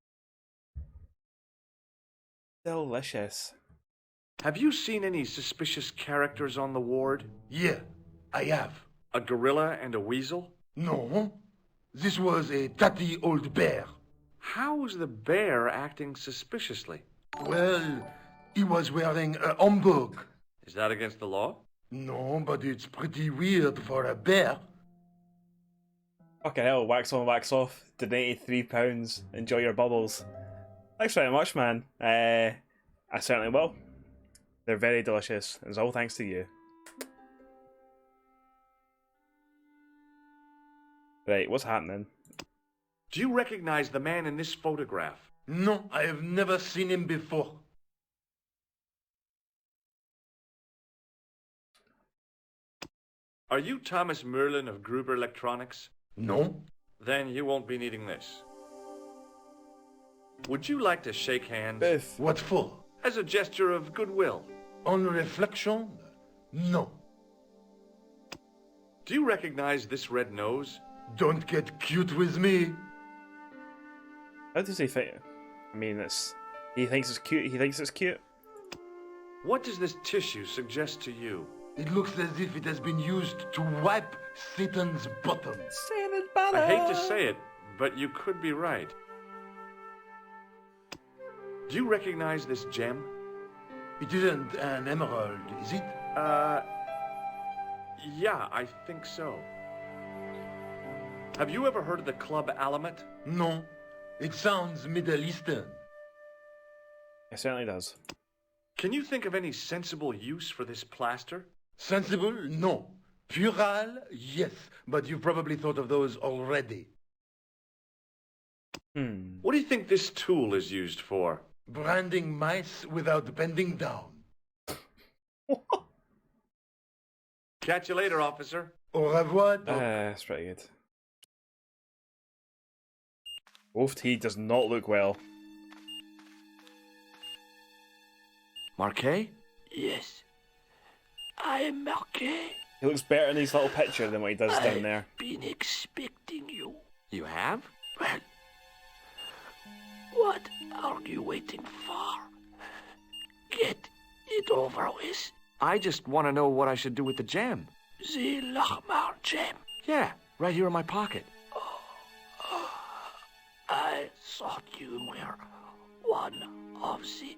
Delicious. Have you seen any suspicious characters on the ward? Yeah, I have. A gorilla and a weasel? No, this was a tatty old bear. How's the bear acting suspiciously? Well, he was wearing a humbug. Is that against the law? No, but it's pretty weird for a bear. Fucking hell, wax on, wax off. Donated £3. Enjoy your bubbles. Thanks very much, man. I certainly will. They're very delicious. It's all thanks to you. Right, what's happening? Do you recognize the man in this photograph? No, I have never seen him before. Are you Thomas Merlin of Gruber Electronics? No. Then you won't be needing this. Would you like to shake hands? Biff. What for? As a gesture of goodwill. On reflection? No. Do you recognize this red nose? Don't get cute with me. How does he think? I mean, he thinks it's cute. He thinks it's cute. What does this tissue suggest to you? It looks as if it has been used to wipe Satan's bottom. Satan's bottom. I hate to say it, but you could be right. Do you recognize this gem? It isn't an emerald, is it? Yeah, I think so. Have you ever heard of the Club Alamet? No. It sounds Middle Eastern. It certainly does. Can you think of any sensible use for this plaster? Sensible? No. Puerile? Yes. But you've probably thought of those already. What do you think this tool is used for? Branding mice without bending down. Catch you later, officer. Au revoir, Doc. That's pretty good. Wolf Tea does not look well. Marquet? Yes. I am Marquet. He looks better in his little picture than what he does down there. I've been expecting you. You have? Well, what are you waiting for? Get it over with. I just want to know what I should do with the gem. The Lahmar gem. Yeah, right here in my pocket. I thought you were one of the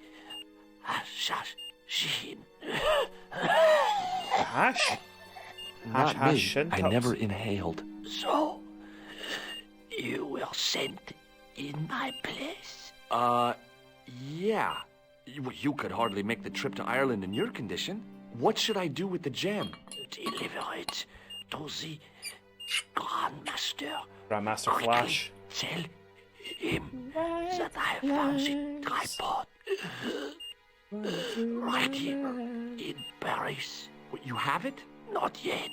assassin. Hash? Not hash, me. shin I tucks. never inhaled. So, you were sent in my place? Yeah. You could hardly make the trip to Ireland in your condition. What should I do with the gem? Deliver it to the Grandmaster. Grandmaster Flash. Tell him that I found the tripod right here in Paris. What, you have it? Not yet,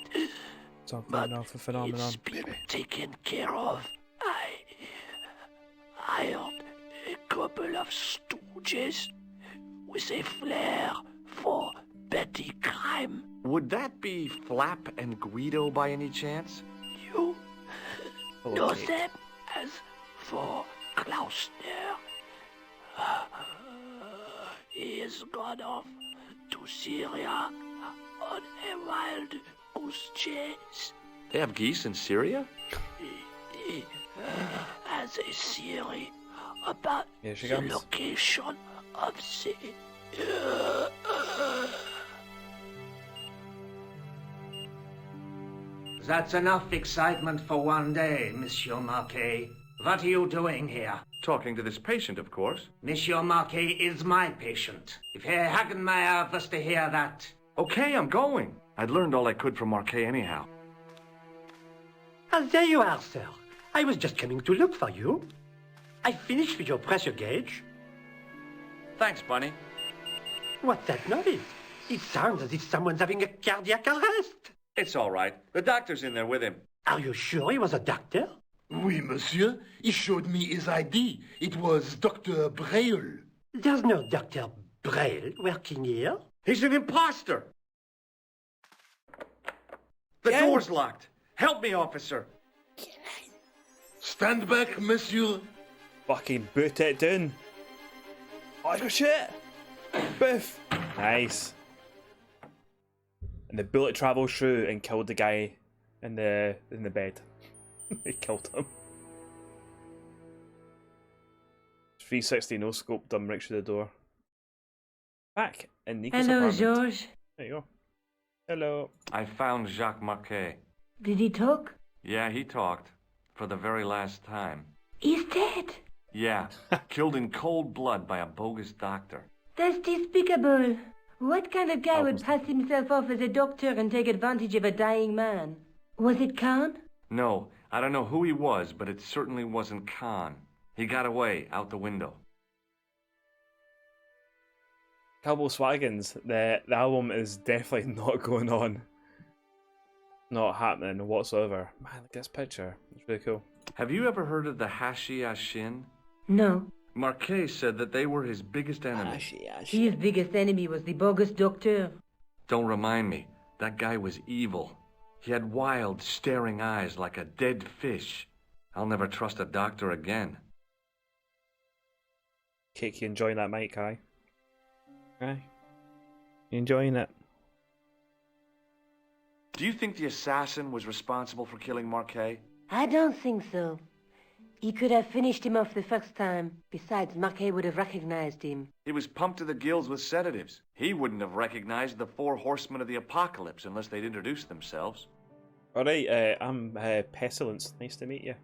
Something but of a phenomenon. it's been taken care of. I hired a couple of stooges with a flair for petty crime. Would that be Flap and Guido by any chance? You know Okay. them as for Klausner. He has gone off to Syria on a wild goose chase. They have geese in Syria? He has a theory about Here she the comes. location of the... That's enough excitement for one day, Monsieur Marquet. What are you doing here? Talking to this patient, of course. Monsieur Marquet is my patient. If Herr Hagenmeier was to hear that... Okay, I'm going. I'd learned all I could from Marquet anyhow. Ah, there you are, sir. I was just coming to look for you. I finished with your pressure gauge. Thanks, Bunny. What's that noise? It sounds as if someone's having a cardiac arrest. It's all right. The doctor's in there with him. Are you sure he was a doctor? Oui, monsieur. He showed me his ID. It was Dr. Braille. There's no Dr. Braille working here. He's an imposter! The door's locked. Help me, officer. Stand back, monsieur. Fucking boot it down. Oh shit! Boof! Nice. And the bullet travels through and killed the guy in the bed. He killed him. 360 no scoped him right through the door. Back in Nico's Hello, apartment. George. There you go. Hello. I found Jacques Marquet. Did he talk? Yeah, he talked. For the very last time. He's dead. Yeah, killed in cold blood by a bogus doctor. That's despicable. What kind of guy would was- pass himself off as a doctor and take advantage of a dying man? Was it Khan? No, I don't know who he was, but it certainly wasn't Khan. He got away, out the window. Cowboy Swaggins, the album is definitely not going on. Not happening whatsoever. Man, look at this picture. It's really cool. Have you ever heard of the Hashi Ashin? No. Marquet said that they were his biggest enemy. His biggest enemy was the bogus doctor. Don't remind me. That guy was evil. He had wild, staring eyes like a dead fish. I'll never trust a doctor again. Cake, you enjoying that mic, Kai? Aye. You enjoying it? Do you think the assassin was responsible for killing Marquet? I don't think so. He could have finished him off the first time. Besides, Marquet would have recognized him. He was pumped to the gills with sedatives. He wouldn't have recognized the 4 horsemen of the apocalypse unless they'd introduced themselves. Alright, I'm Pestilence. Nice to meet you.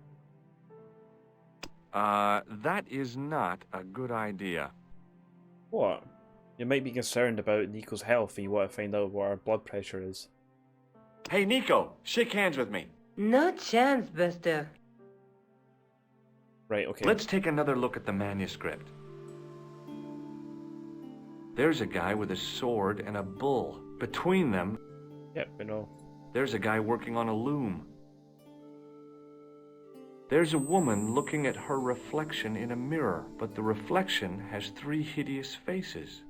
That is not a good idea. What? You might be concerned about Nico's health and you want to find out what our blood pressure is. Hey, Nico, shake hands with me. No chance, Buster. Right, okay. Let's take another look at the manuscript. There's a guy with a sword and a bull. Between them, Yep, we know. there's a guy working on a loom. There's a woman looking at her reflection in a mirror, but the reflection has 3 hideous faces.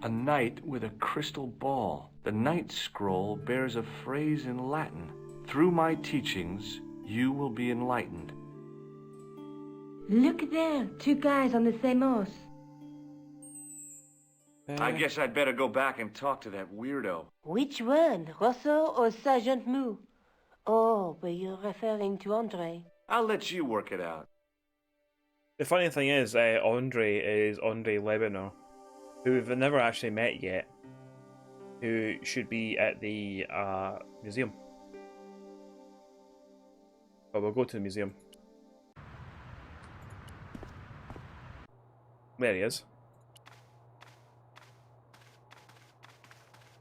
A knight with a crystal ball. The knight scroll bears a phrase in Latin. Through my teachings, you will be enlightened. Look there, 2 guys on the same horse. I guess I'd better go back and talk to that weirdo. Which one, Rosso or Sergeant Mou? Oh, but you're referring to Andre. I'll let you work it out. The funny thing is, Andre is Andre Lebanon, who we've never actually met yet, who should be at the museum. But we'll go to the museum. There he is.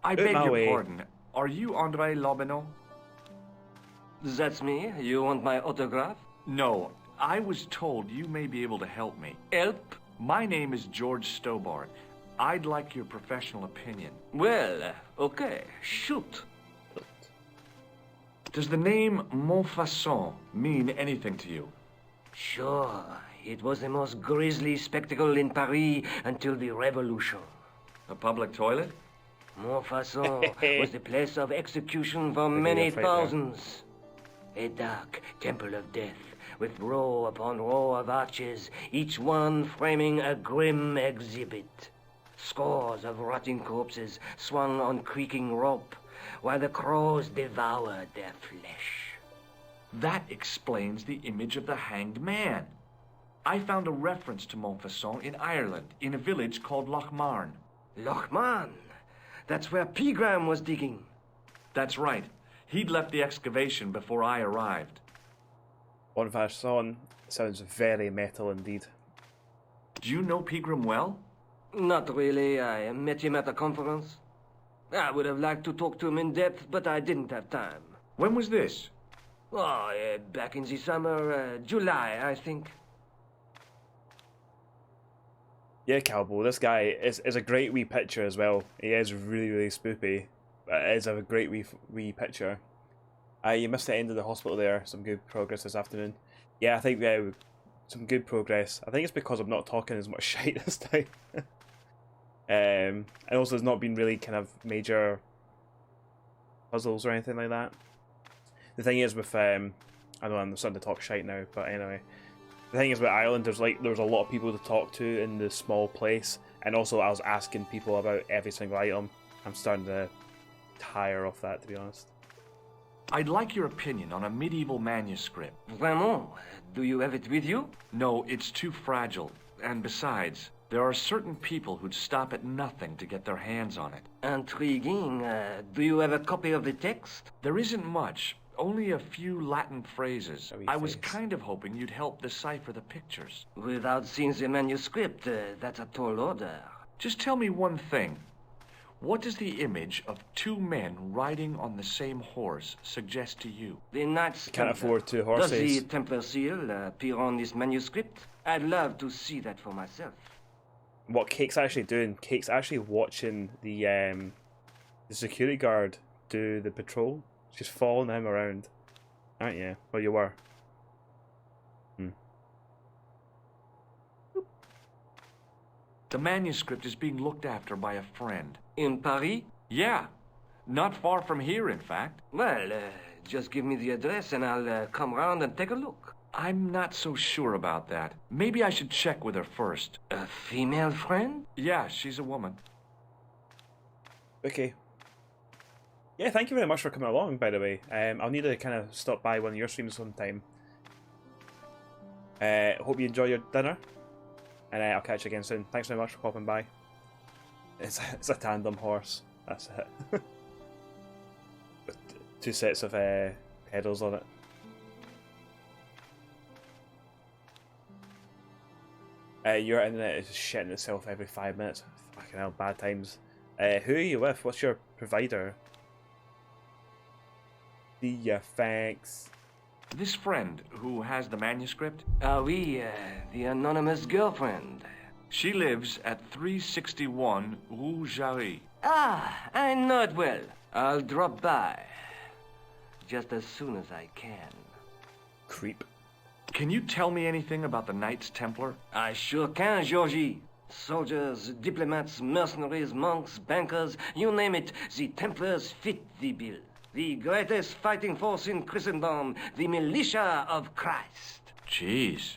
I Out beg my your way. pardon. Are you André Lobineau? That's me. You want my autograph? No. I was told you may be able to help me. Help? My name is George Stobbart. I'd like your professional opinion. Well, okay. Shoot. Does the name Montfaucon mean anything to you? Sure. It was the most grisly spectacle in Paris until the Revolution. A public toilet? Montfaucon was the place of execution for many thousands. A dark temple of death, with row upon row of arches, each one framing a grim exhibit. Scores of rotting corpses swung on creaking rope, while the crows devoured their flesh. That explains the image of the hanged man. I found a reference to Montfaucon in Ireland, in a village called Lochmarn. Lochmarn? That's where Pegram was digging. That's right. He'd left the excavation before I arrived. Montfaucon sounds very metal indeed. Do you know Pegram well? Not really. I met him at a conference. I would have liked to talk to him in depth, but I didn't have time. When was this? Oh, back in the summer, July, I think. Yeah, Calbo, this guy is a great wee picture as well. He is really, really spoopy, but it is a great wee picture. You missed the end of the hospital there. Some good progress this afternoon. Yeah, I think some good progress. I think it's because I'm not talking as much shite this time. And also there's not been really kind of major puzzles or anything like that. The thing is with, I know I'm starting to talk shite now, but anyway. The thing is with Ireland, there's a lot of people to talk to in the small place, and also I was asking people about every single item. I'm starting to tire of that, to be honest. I'd like your opinion on a medieval manuscript. Vraiment? Do you have it with you? No, it's too fragile. And besides, there are certain people who'd stop at nothing to get their hands on it. Intriguing. Do you have a copy of the text? There isn't much. Only a few Latin phrases. I was kind of hoping you'd help decipher the pictures. Without seeing the manuscript, that's a tall order. Just tell me one thing. What does the image of two men riding on the same horse suggest to you? The Knights Can't afford two horses. Does the Templar seal appear on this manuscript? I'd love to see that for myself. What Cake's actually doing, Cake's actually watching the security guard do the patrol. She's following him around. Aren't you? Well, you were. The manuscript is being looked after by a friend. In Paris? Yeah. Not far from here, in fact. Well, just give me the address and I'll come round and take a look. I'm not so sure about that. Maybe I should check with her first. A female friend? Yeah, she's a woman. Okay. Yeah, thank you very much for coming along, by the way. I'll need to kind of stop by one of your streams sometime. Hope you enjoy your dinner. And I'll catch you again soon. Thanks very much for popping by. It's a tandem horse. That's it. With two sets of pedals on it. Your internet is shitting itself every 5 minutes. Fucking hell, bad times. Who are you with? What's your provider? See ya, thanks. This friend who has the manuscript? Oui, the anonymous girlfriend. She lives at 361 Rue Jarry. Ah, I know it well. I'll drop by. Just as soon as I can. Creep. Can you tell me anything about the Knights Templar? I sure can, Georgie. Soldiers, diplomats, mercenaries, monks, bankers, you name it, the Templars fit the bill. The greatest fighting force in Christendom, the militia of Christ. Jeez.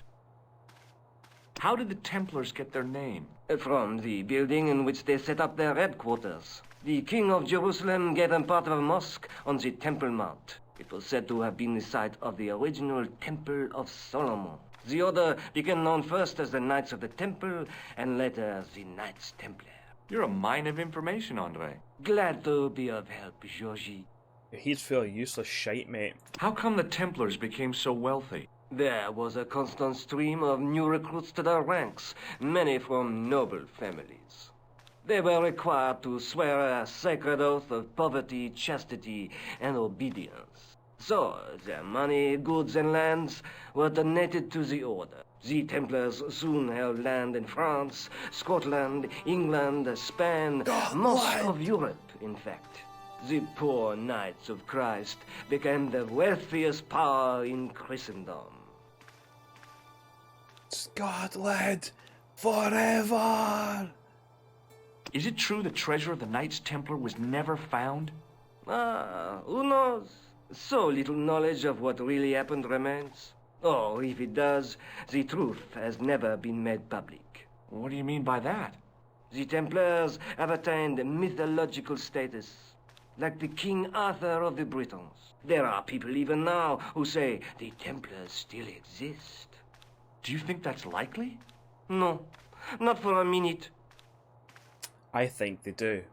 How did the Templars get their name? From the building in which they set up their headquarters. The King of Jerusalem gave them part of a mosque on the Temple Mount. It was said to have been the site of the original Temple of Solomon. The order became known first as the Knights of the Temple, and later as the Knights Templar. You're a mine of information, Andre. Glad to be of help, Georgie. He's full of useless shite, mate. How come the Templars became so wealthy? There was a constant stream of new recruits to their ranks, many from noble families. They were required to swear a sacred oath of poverty, chastity, and obedience. So, their money, goods, and lands were donated to the order. The Templars soon held land in France, Scotland, England, Spain, most of Europe, in fact. The poor Knights of Christ became the wealthiest power in Christendom. Scotland forever! Is it true the treasure of the Knights Templar was never found? Who knows? So little knowledge of what really happened remains. Or, if it does, the truth has never been made public. What do you mean by that? The Templars have attained mythological status, like the King Arthur of the Britons. There are people even now who say the Templars still exist. Do you think that's likely? No, not for a minute. I think they do.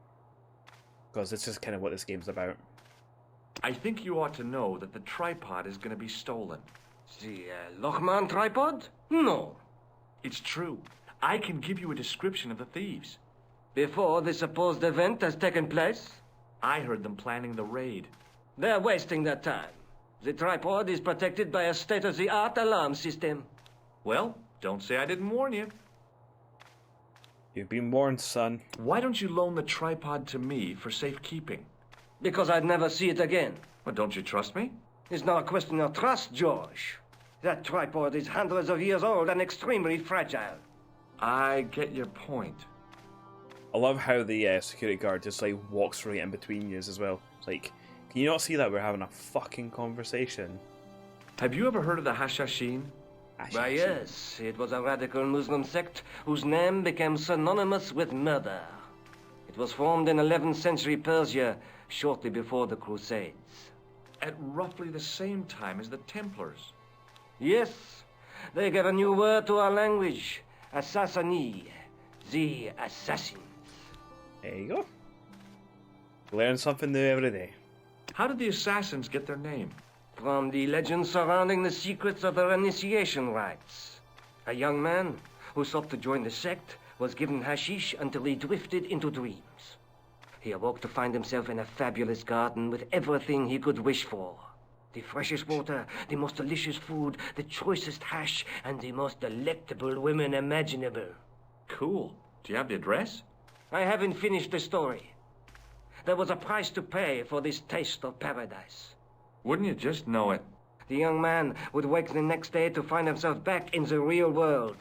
Because it's just kind of what this game's about. I think you ought to know that the tripod is going to be stolen. The Lochman tripod? No. It's true. I can give you a description of the thieves. Before the supposed event has taken place? I heard them planning the raid. They're wasting their time. The tripod is protected by a state-of-the-art alarm system. Well, don't say I didn't warn you. You've been warned, son. Why don't you loan the tripod to me for safekeeping? Because I'd never see it again. Well, don't you trust me? It's not a question of trust, George. That tripod is hundreds of years old and extremely fragile. I get your point. I love how the security guard just like walks right in between you as well. It's like, can you not see that we're having a fucking conversation? Have you ever heard of the Hashashin? Why, yes. It was a radical Muslim sect whose name became synonymous with murder. It was formed in 11th century Persia, shortly before the Crusades. At roughly the same time as the Templars. Yes. They gave a new word to our language. Assassini. The assassins. There you go. Learn something new every day. How did the assassins get their name? From the legends surrounding the secrets of their initiation rites. A young man who sought to join the sect was given hashish until he drifted into dreams. He awoke to find himself in a fabulous garden with everything he could wish for. The freshest water, the most delicious food, the choicest hash, and the most delectable women imaginable. Cool. Do you have the address? I haven't finished the story. There was a price to pay for this taste of paradise. Wouldn't you just know it? The young man would wake the next day to find himself back in the real world.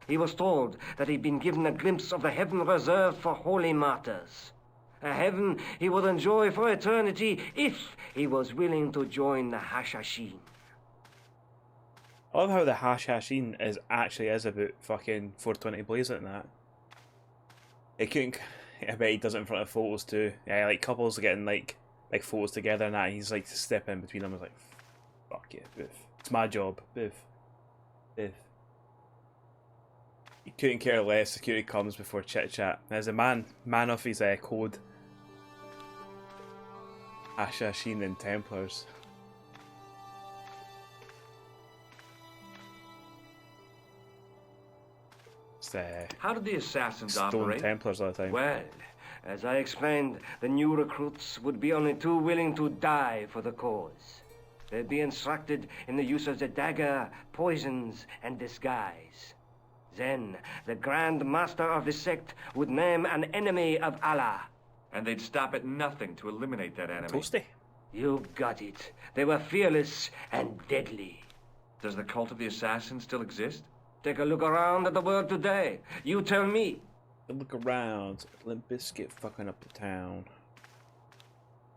He was told that he'd been given a glimpse of the heaven reserved for holy martyrs. A heaven he would enjoy for eternity if he was willing to join the Hashashin. I love how the Hashashin is about fucking 420 Blaze and that. He couldn't. I bet he does it in front of photos too. Yeah, like couples getting like photos together and that. He's like stepping between them. I was like, fuck yeah, boof. It's my job, boof. Boof. He couldn't care less. Security comes before chit chat. There's a man off his code. Hashashin and Templars. How did the assassins Stone operate? Templars all the time. Well, as I explained, the new recruits would be only too willing to die for the cause. They'd be instructed in the use of the dagger, poisons, and disguise. Then, the Grand Master of the sect would name an enemy of Allah. And they'd stop at nothing to eliminate that enemy. Toasty. You got it. They were fearless and deadly. Does the cult of the assassins still exist? Take a look around at the world today. You tell me. Look around. Limp Bizkit fucking up the town.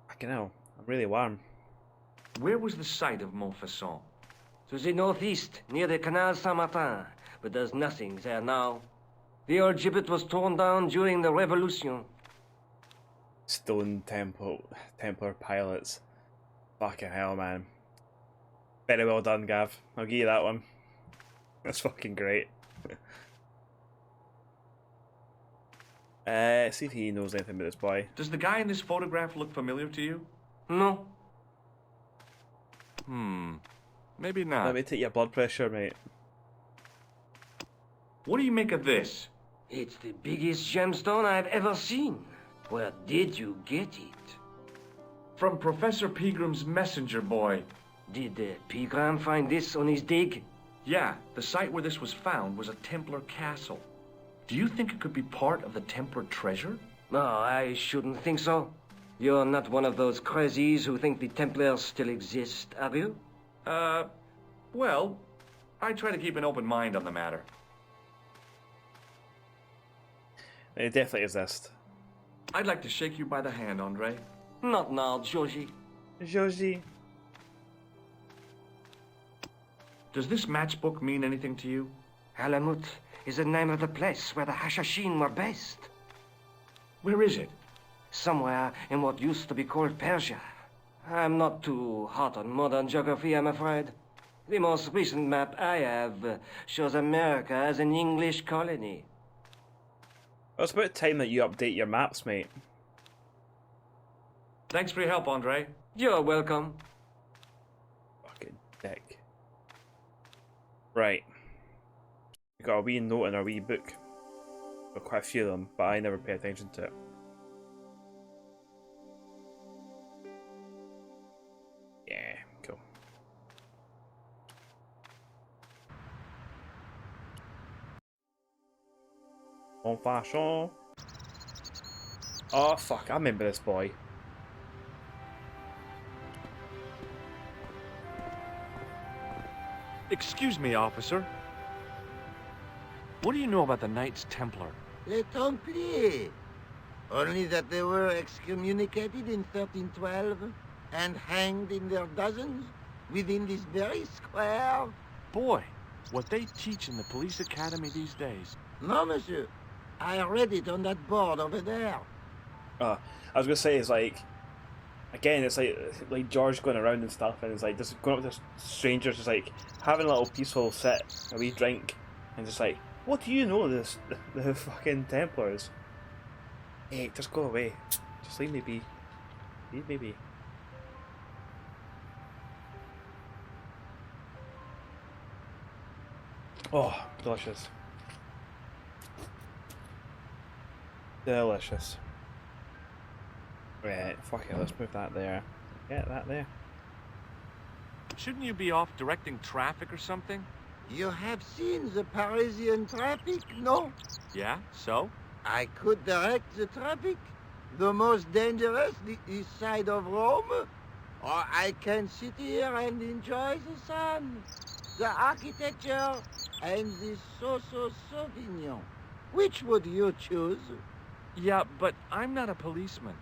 Fucking hell. I'm really warm. Where was the site of Montfaucon? To the northeast, near the Canal Saint-Martin. But there's nothing there now. The old gibbet was torn down during the Revolution. Stone Templar pilots. Fucking hell, man. Very well done, Gav. I'll give you that one. That's fucking great. See if he knows anything about this boy. Does the guy in this photograph look familiar to you? No. Maybe not. Let me take your blood pressure, mate. What do you make of this? It's the biggest gemstone I've ever seen. Where did you get it? From Professor Pegram's messenger boy. Did Pegram find this on his dig? Yeah, the site where this was found was a Templar castle. Do you think it could be part of the Templar treasure? No, I shouldn't think so. You're not one of those crazies who think the Templars still exist, are you? Well, I try to keep an open mind on the matter. They definitely exist. I'd like to shake you by the hand, Andre. Not now, Josie. Josie. Does this matchbook mean anything to you? Alamut is the name of the place where the Hashashin were based. Where is it? Somewhere in what used to be called Persia. I'm not too hot on modern geography, I'm afraid. The most recent map I have shows America as an English colony. Well, it's about time that you update your maps, mate. Thanks for your help, Andre. You're welcome. Fucking dick. Right. We got a wee note in our wee book. Got quite a few of them, but I never pay attention to it. Yeah, cool. En fashion. Oh fuck, I remember this boy. Excuse me, officer. What do you know about the Knights Templar? Les Templiers. Only that they were excommunicated in 1312 and hanged in their dozens within this very square. Boy, what they teach in the police academy these days. No, monsieur. I read it on that board over there. I was gonna say, it's like, again, it's like George going around and stuff, and it's like just going up to strangers, just like having a little peaceful sit, a wee drink, and just like, what do you know of this, the fucking Templars? Hey, just go away. Just leave me be. Leave me be. Oh, delicious. Delicious. Right, fuck it, let's move that there. Get that there. Shouldn't you be off directing traffic or something? You have seen the Parisian traffic, no? Yeah, so? I could direct the traffic. The most dangerous, the east side of Rome. Or I can sit here and enjoy the sun, the architecture, and the Sauvignon. Which would you choose? Yeah, but I'm not a policeman.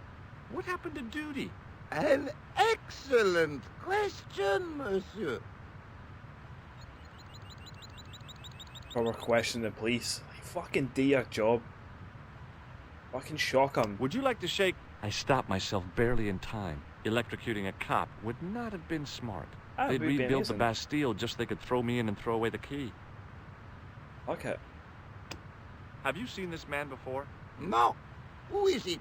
What happened to duty? An excellent question, monsieur. Proper question the police. Like, fucking do your job. Fucking shock them. Would you like to shake? I stopped myself barely in time. Electrocuting a cop would not have been smart. They'd rebuild the Bastille just so they could throw me in and throw away the key. Fuck it. Have you seen this man before? No. Who is it?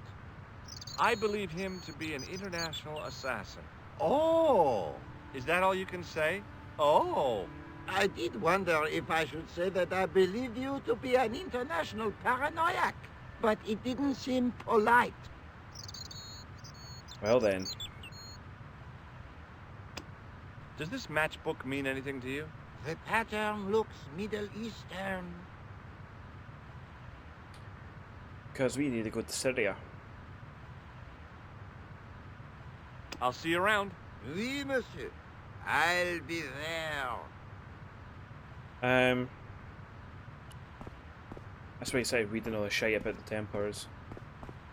I believe him to be an international assassin. Oh. Is that all you can say? Oh. I did wonder if I should say that I believe you to be an international paranoiac, but it didn't seem polite. Well then. Does this matchbook mean anything to you? The pattern looks Middle Eastern. Because we need to go to Syria. I'll see you around. Oui, monsieur. I'll be there. That's what he said, reading all the shit about the Templars.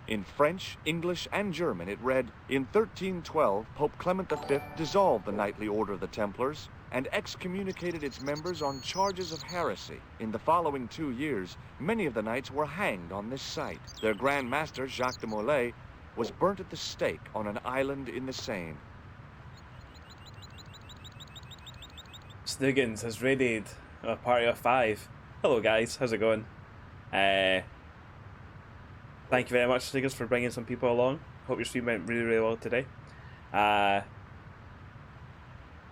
In French, English, and German, it read, in 1312, Pope Clement V dissolved the knightly order of the Templars and excommunicated its members on charges of heresy. In the following 2 years, many of the knights were hanged on this site. Their Grand Master, Jacques de Molay, was burnt at the stake on an island in the Seine. Snuggins has raided a party of 5. Hello guys, how's it going? Thank you very much, Snuggins, for bringing some people along. Hope your stream went really, really well today.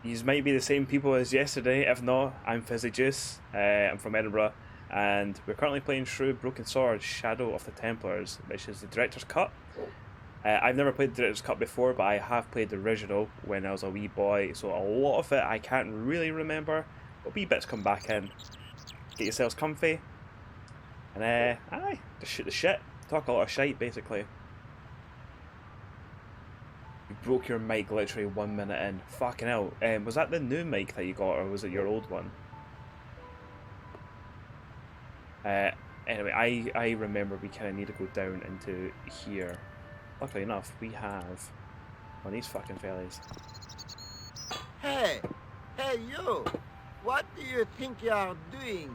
These might be the same people as yesterday. If not, I'm Fizzy Joose. I'm from Edinburgh. and we're currently playing through Broken Sword, Shadow of the Templars, which is the director's cut. I've never played the director's cut before, but I have played the original when I was a wee boy, so a lot of it I can't really remember, but wee bits come back in. Get yourselves comfy, and aye, just shoot the shit, talk a lot of shite basically. You broke your mic literally 1 minute in. Fucking hell. Was that the new mic that you got, or was it your old one? Anyway, I remember we kind of need to go down into here. Luckily enough, we have one of these fucking fellas. Hey! Hey, you! What do you think you are doing?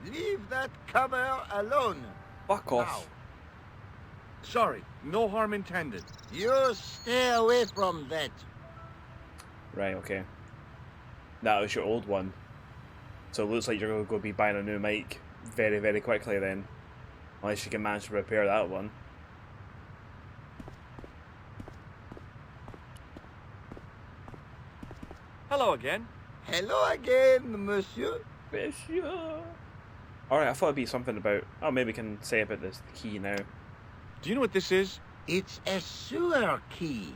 Leave that cover alone. Fuck off. Now. Sorry, no harm intended. You stay away from that. Right, okay. That was your old one. So it looks like you're going to go be buying a new mic very, very quickly then. Unless you can manage to repair that one. Hello again. Hello again, monsieur. Monsieur. Alright, I thought it'd be something about... Oh, maybe we can say about this key now. Do you know what this is? It's a sewer key.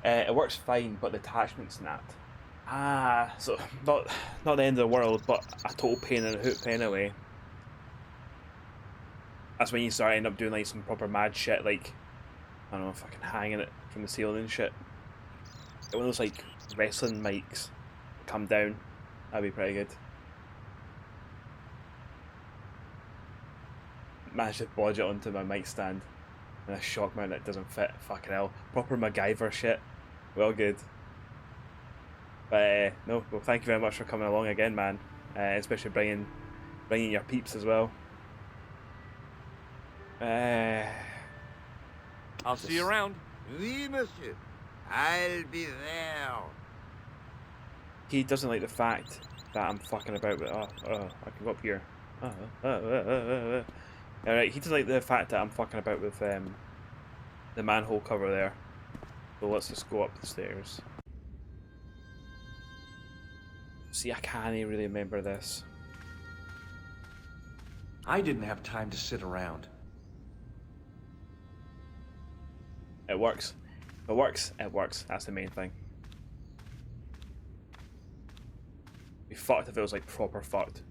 It works fine, but the attachment snapped. Ah, so not the end of the world, but a total pain in the hoop anyway. That's when you start ending up doing like some proper mad shit, like, I don't know, fucking hanging it from the ceiling and shit. Get one of those like wrestling mics come down. That'd be pretty good. Managed to bodge it onto my mic stand and a shock mount that doesn't fit. Fucking hell. Proper MacGyver shit. Well good. But no, well thank you very much for coming along again, man. Especially bringing your peeps as well. I'll see you around. Oui, monsieur. I'll be there. He doesn't like the fact that I'm fucking about with... I can go up here. Alright, he doesn't like the fact that I'm fucking about with the manhole cover there. So let's just go up the stairs. See, I can't really remember this. I didn't have time to sit around. It works. If it works, it works. That's the main thing. Be fucked if it was like proper fucked.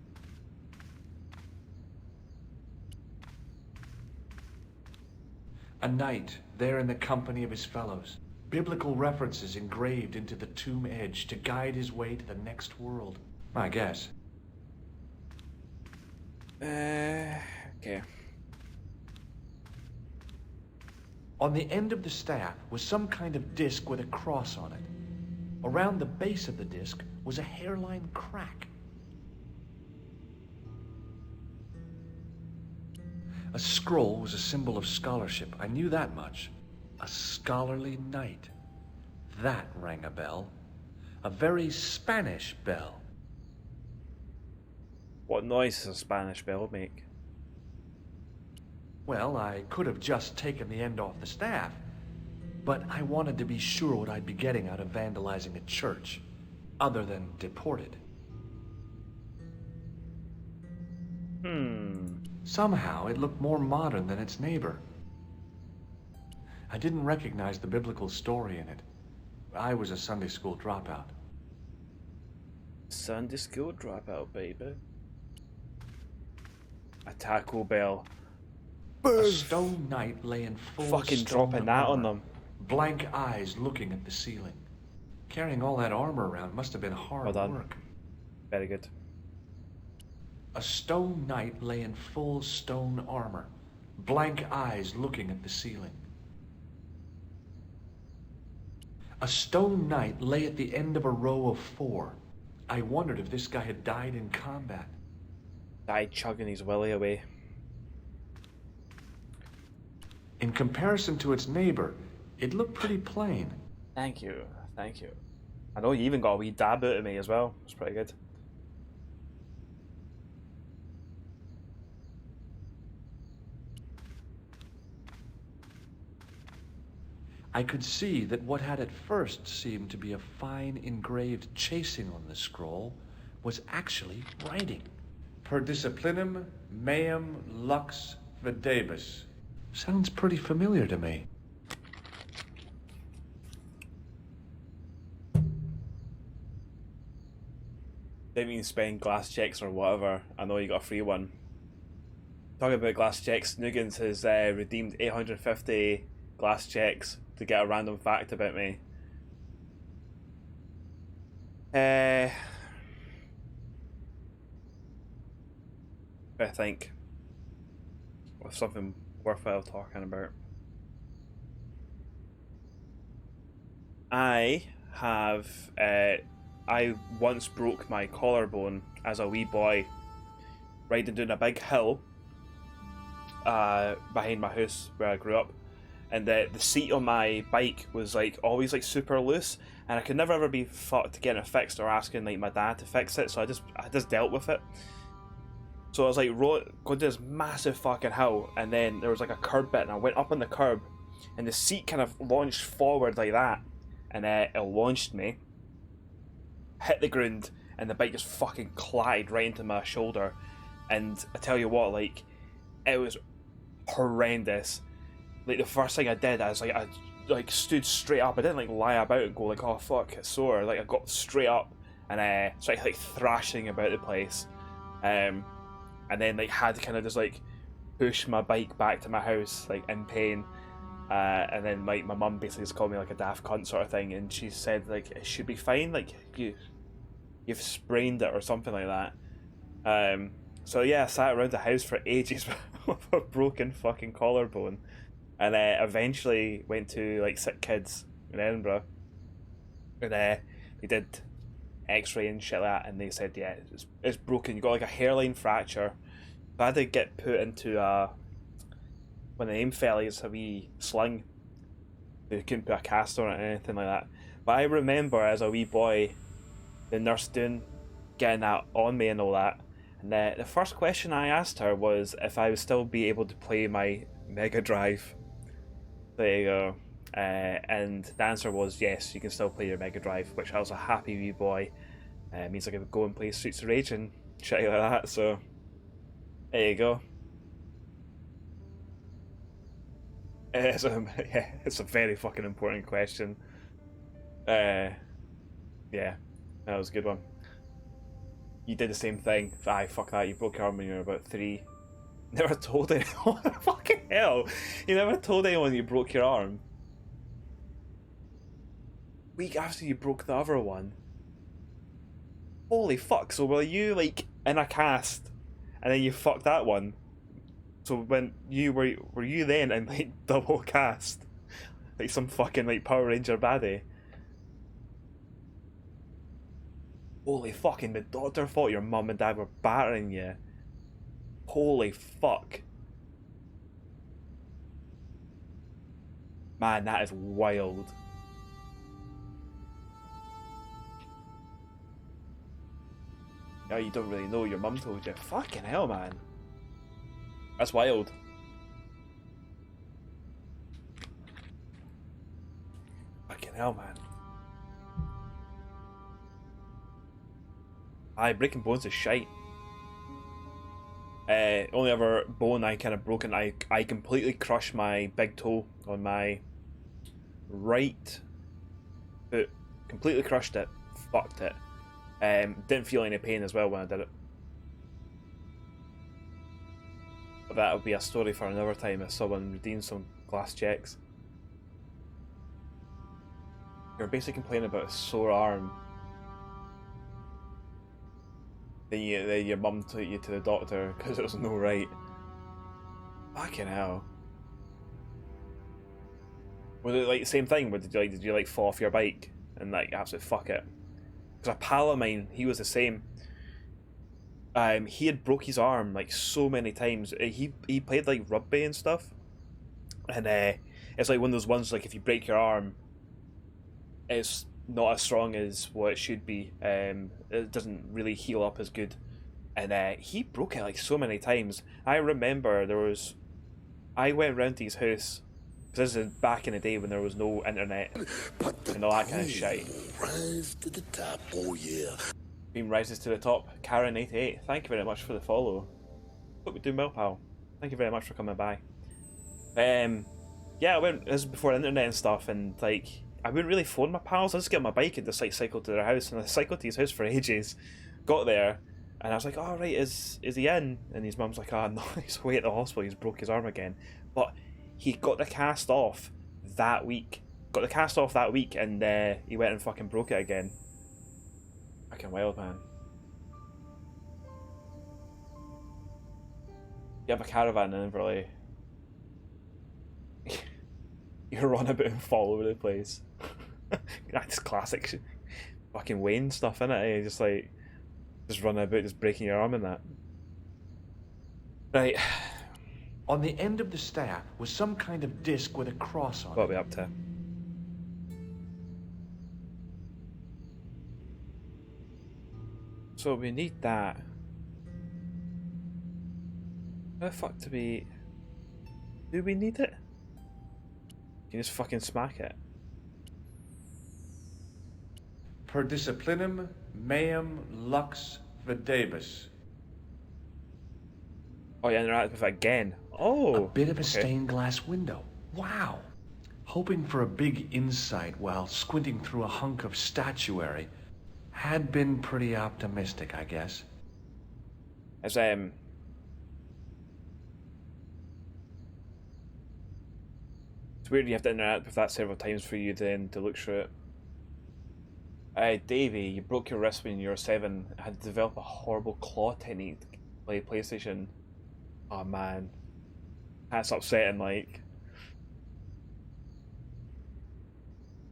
A knight, there in the company of his fellows. Biblical references engraved into the tomb edge to guide his way to the next world. I guess. Okay. On the end of the staff was some kind of disc with a cross on it. Around the base of the disc was a hairline crack. A scroll was a symbol of scholarship. I knew that much. A scholarly knight. That rang a bell. A very Spanish bell. What noise does a Spanish bell make? Well, I could have just taken the end off the staff, but I wanted to be sure what I'd be getting out of vandalizing a church, other than deported. Somehow, it looked more modern than its neighbor. I didn't recognize the biblical story in it. I was a Sunday school dropout. Sunday school dropout, baby. A Taco Bell. A stone knight lay in full Fucking stone dropping that on armor, them. blank eyes looking at the ceiling. Carrying all that armor around must have been hard Well done. work. Very good. A stone knight lay in full stone armor, blank eyes looking at the ceiling. A stone knight lay at the end of a row of 4. I wondered if this guy had died in combat. Died chugging his willy away. In comparison to its neighbor, it looked pretty plain. Thank you, thank you. I know you even got a wee dab out of me as well. It's pretty good. I could see that what had at first seemed to be a fine engraved chasing on the scroll was actually writing. Per disciplinum meum lux videbus. Sounds pretty familiar to me. Didn't mean spend glass checks or whatever. I know you got a free one. Talking about glass checks, Nuggins has redeemed 850 glass checks to get a random fact about me. I think with something worthwhile talking about. I once broke my collarbone as a wee boy riding down a big hill behind my house where I grew up, and the seat on my bike was like always like super loose, and I could never ever be fucked getting it fixed or asking like my dad to fix it, so I just dealt with it. So I was like going down this massive fucking hill, and then there was like a curb bit, and I went up on the curb, and the seat kind of launched forward like that, and it launched me, hit the ground, and the bike just fucking clattered right into my shoulder. And I tell you what, like, it was horrendous. Like, the first thing I did, I stood straight up. I didn't like lie about and go like, oh fuck, it's sore. Like, I got straight up and started like thrashing about the place, and then like had to kind of just like push my bike back to my house like in pain. And then like my mum basically just called me like a daft cunt sort of thing, and she said like it should be fine, like you've sprained it or something like that. So yeah, I sat around the house for ages with a broken fucking collarbone, and eventually went to like sick kids in Edinburgh, and they did X-ray and shit like that, and they said yeah, it's broken. You got like a hairline fracture. So I had to get put into one of the fellies, a wee sling. They couldn't put a cast on it or anything like that. But I remember as a wee boy, the nurse getting that on me and all that. And the first question I asked her was if I would still be able to play my Mega Drive. There you go. And the answer was yes, you can still play your Mega Drive, which I was a happy wee boy. It means I could go and play Streets of Rage and shit like that, so there you go. It's a very fucking important question. Yeah, that was a good one. You did the same thing. Aye, fuck that, you broke your arm when you were about 3. Never told anyone. Fucking hell. You never told anyone you broke your arm. Week after you broke the other one. Holy fuck, so were you like in a cast and then you fucked that one? So when you were you then in like double cast? Like some fucking like Power Ranger baddie? Holy fucking, the doctor thought your mum and dad were battering you. Holy fuck. Man, that is wild. Yeah, you don't really know, your mum told you. Fucking hell, man. That's wild. Fucking hell, man. Aye, breaking bones is shite. Only other bone I kind of broken, I completely crushed my big toe on my right foot. Completely crushed it. Fucked it. Didn't feel any pain as well when I did it. But that would be a story for another time if someone redeemed some glass checks. You're basically complaining about a sore arm. Then your mum took you to the doctor because it was no right. Fucking hell. Was it like the same thing? Did you like fall off your bike and like absolutely fuck it? Because a pal of mine, he was the same. He had broke his arm like so many times. He played like rugby and stuff, and it's like one of those ones like if you break your arm, it's not as strong as what it should be. It doesn't really heal up as good, and he broke it like so many times. I remember I went round to his house. This is back in the day when there was no internet and all that kind of shit. Rise to the top, oh yeah. Stream rises to the top. Karen88, thank you very much for the follow. Hope you're doing well, pal. Thank you very much for coming by. Yeah, I went. This was before the internet and stuff, and like I wouldn't really phone my pals. I just get on my bike and just like cycle to their house, and I cycled to his house for ages. Got there, and I was like, "Oh right, is he in?" And his mum's like, "Oh no, he's away at the hospital. He's broke his arm again." But he got the cast off that week. Got the cast off that week, and he went and fucking broke it again. Fucking wild, man. You have a caravan in Inverleigh. You run about and fall over the place. That's classic fucking Wayne stuff, innit? Eh? Just like, just running about, just breaking your arm in that. Right. On the end of the staff was some kind of disc with a cross on it. What are we up to? So we need that. How the fuck do we need it? You just fucking smack it. Per disciplinum meum lux videbus. Oh, you interact with it again. Oh, a bit of a stained glass window. Wow. Hoping for a big insight while squinting through a hunk of statuary. Had been pretty optimistic, I guess. It's It's weird you have to interact with that several times for you then to look through it. Davey, you broke your wrist when you were 7 and had to develop a horrible claw technique to play PlayStation. Oh man. That's upsetting, like.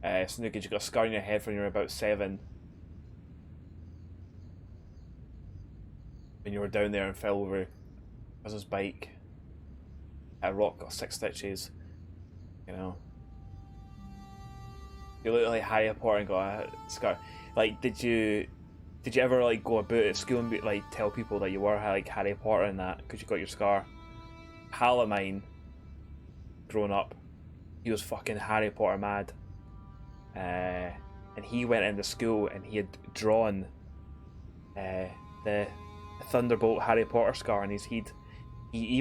Snookies, you got a scar on your head when you were about 7. When you were down there and fell over his bike. A rock got 6 stitches. You know. You look like Harry Potter and got a scar. Like, did you ever like go about at school and be, like tell people that you were like Harry Potter and that because you got your scar? Pal of mine, growing up, he was fucking Harry Potter mad. And he went into school and he had drawn the Thunderbolt Harry Potter scar on his head. He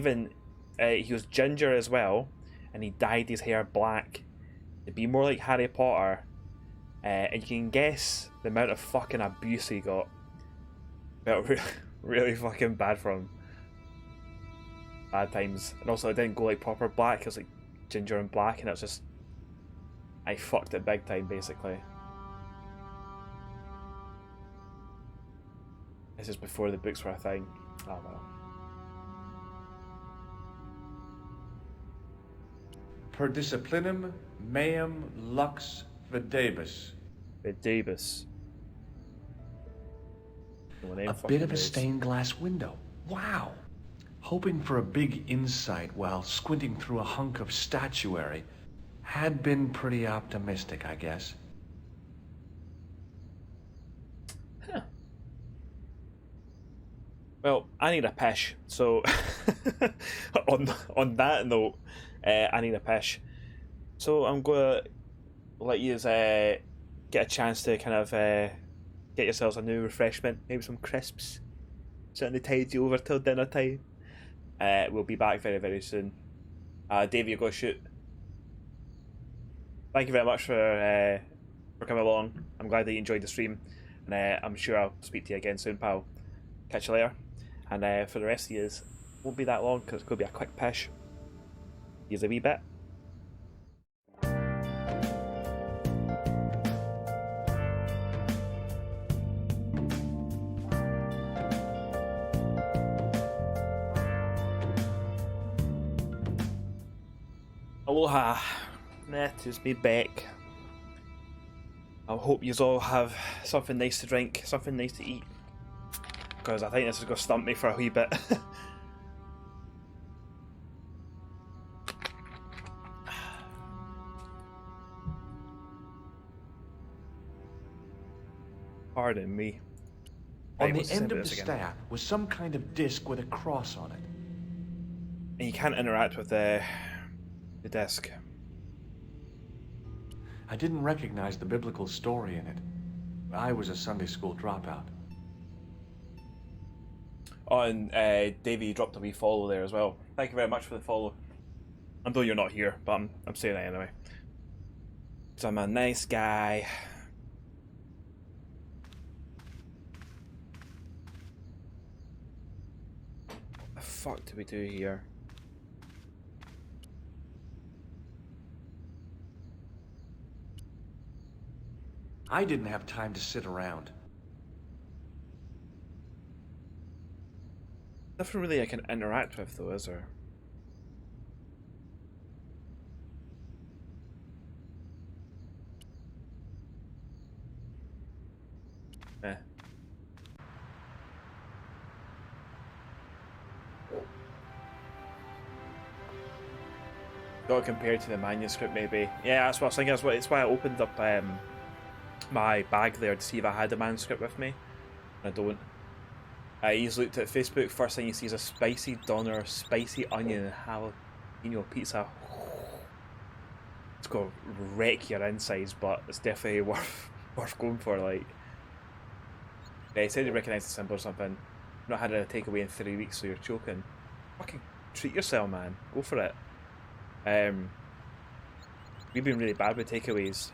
was ginger as well, and he dyed his hair black to be more like Harry Potter. And you can guess the amount of fucking abuse he got. Felt really fucking bad for him. Bad times. And also it didn't go like proper black, it was like ginger and black, and it was just, I fucked it big time basically. This is before the books were a thing. Oh well. Per disciplinum meum lux videbus. Videbus. A bit of a stained glass window. Wow. Hoping for a big insight while squinting through a hunk of statuary. Had been pretty optimistic, I guess. Huh. Well, I need a pish, so on that note, I need a pish. So I'm gonna let you get a chance to kind of get yourselves a new refreshment, maybe some crisps. Certainly tide you over till dinner time. We'll be back very, very soon. Dave, you go shoot. Thank you very much for coming along. I'm glad that you enjoyed the stream, and I'm sure I'll speak to you again soon, pal. Catch you later. And for the rest of you, won't be that long because it's going to be a quick pish. Use a wee bit. Aloha. That is me back. I hope you all have something nice to drink, something nice to eat. Because I think this is going to stump me for a wee bit. Pardon me. On the end of the staff was some kind of disc with a cross on it. And you can't interact with the disc. I didn't recognize the biblical story in it. I was a Sunday school dropout. Oh, and Davey dropped a wee follow there as well. Thank you very much for the follow. I know you're not here, but I'm saying it anyway. Because I'm a nice guy. What the fuck do we do here? I didn't have time to sit around. Nothing really I can interact with though, is there? Eh. Got to compare to the manuscript maybe. Yeah, that's what I was thinking. That's why I opened up my bag there to see if I had a manuscript with me. I don't. He's looked at Facebook, first thing he sees a spicy doner, spicy onion and jalapeno pizza. It's gonna wreck your insides, but it's definitely worth going for. Like, yeah, he said he recognised the symbol or something. Not had a takeaway in 3 weeks, so you're choking. Fucking treat yourself, man. Go for it. We've been really bad with takeaways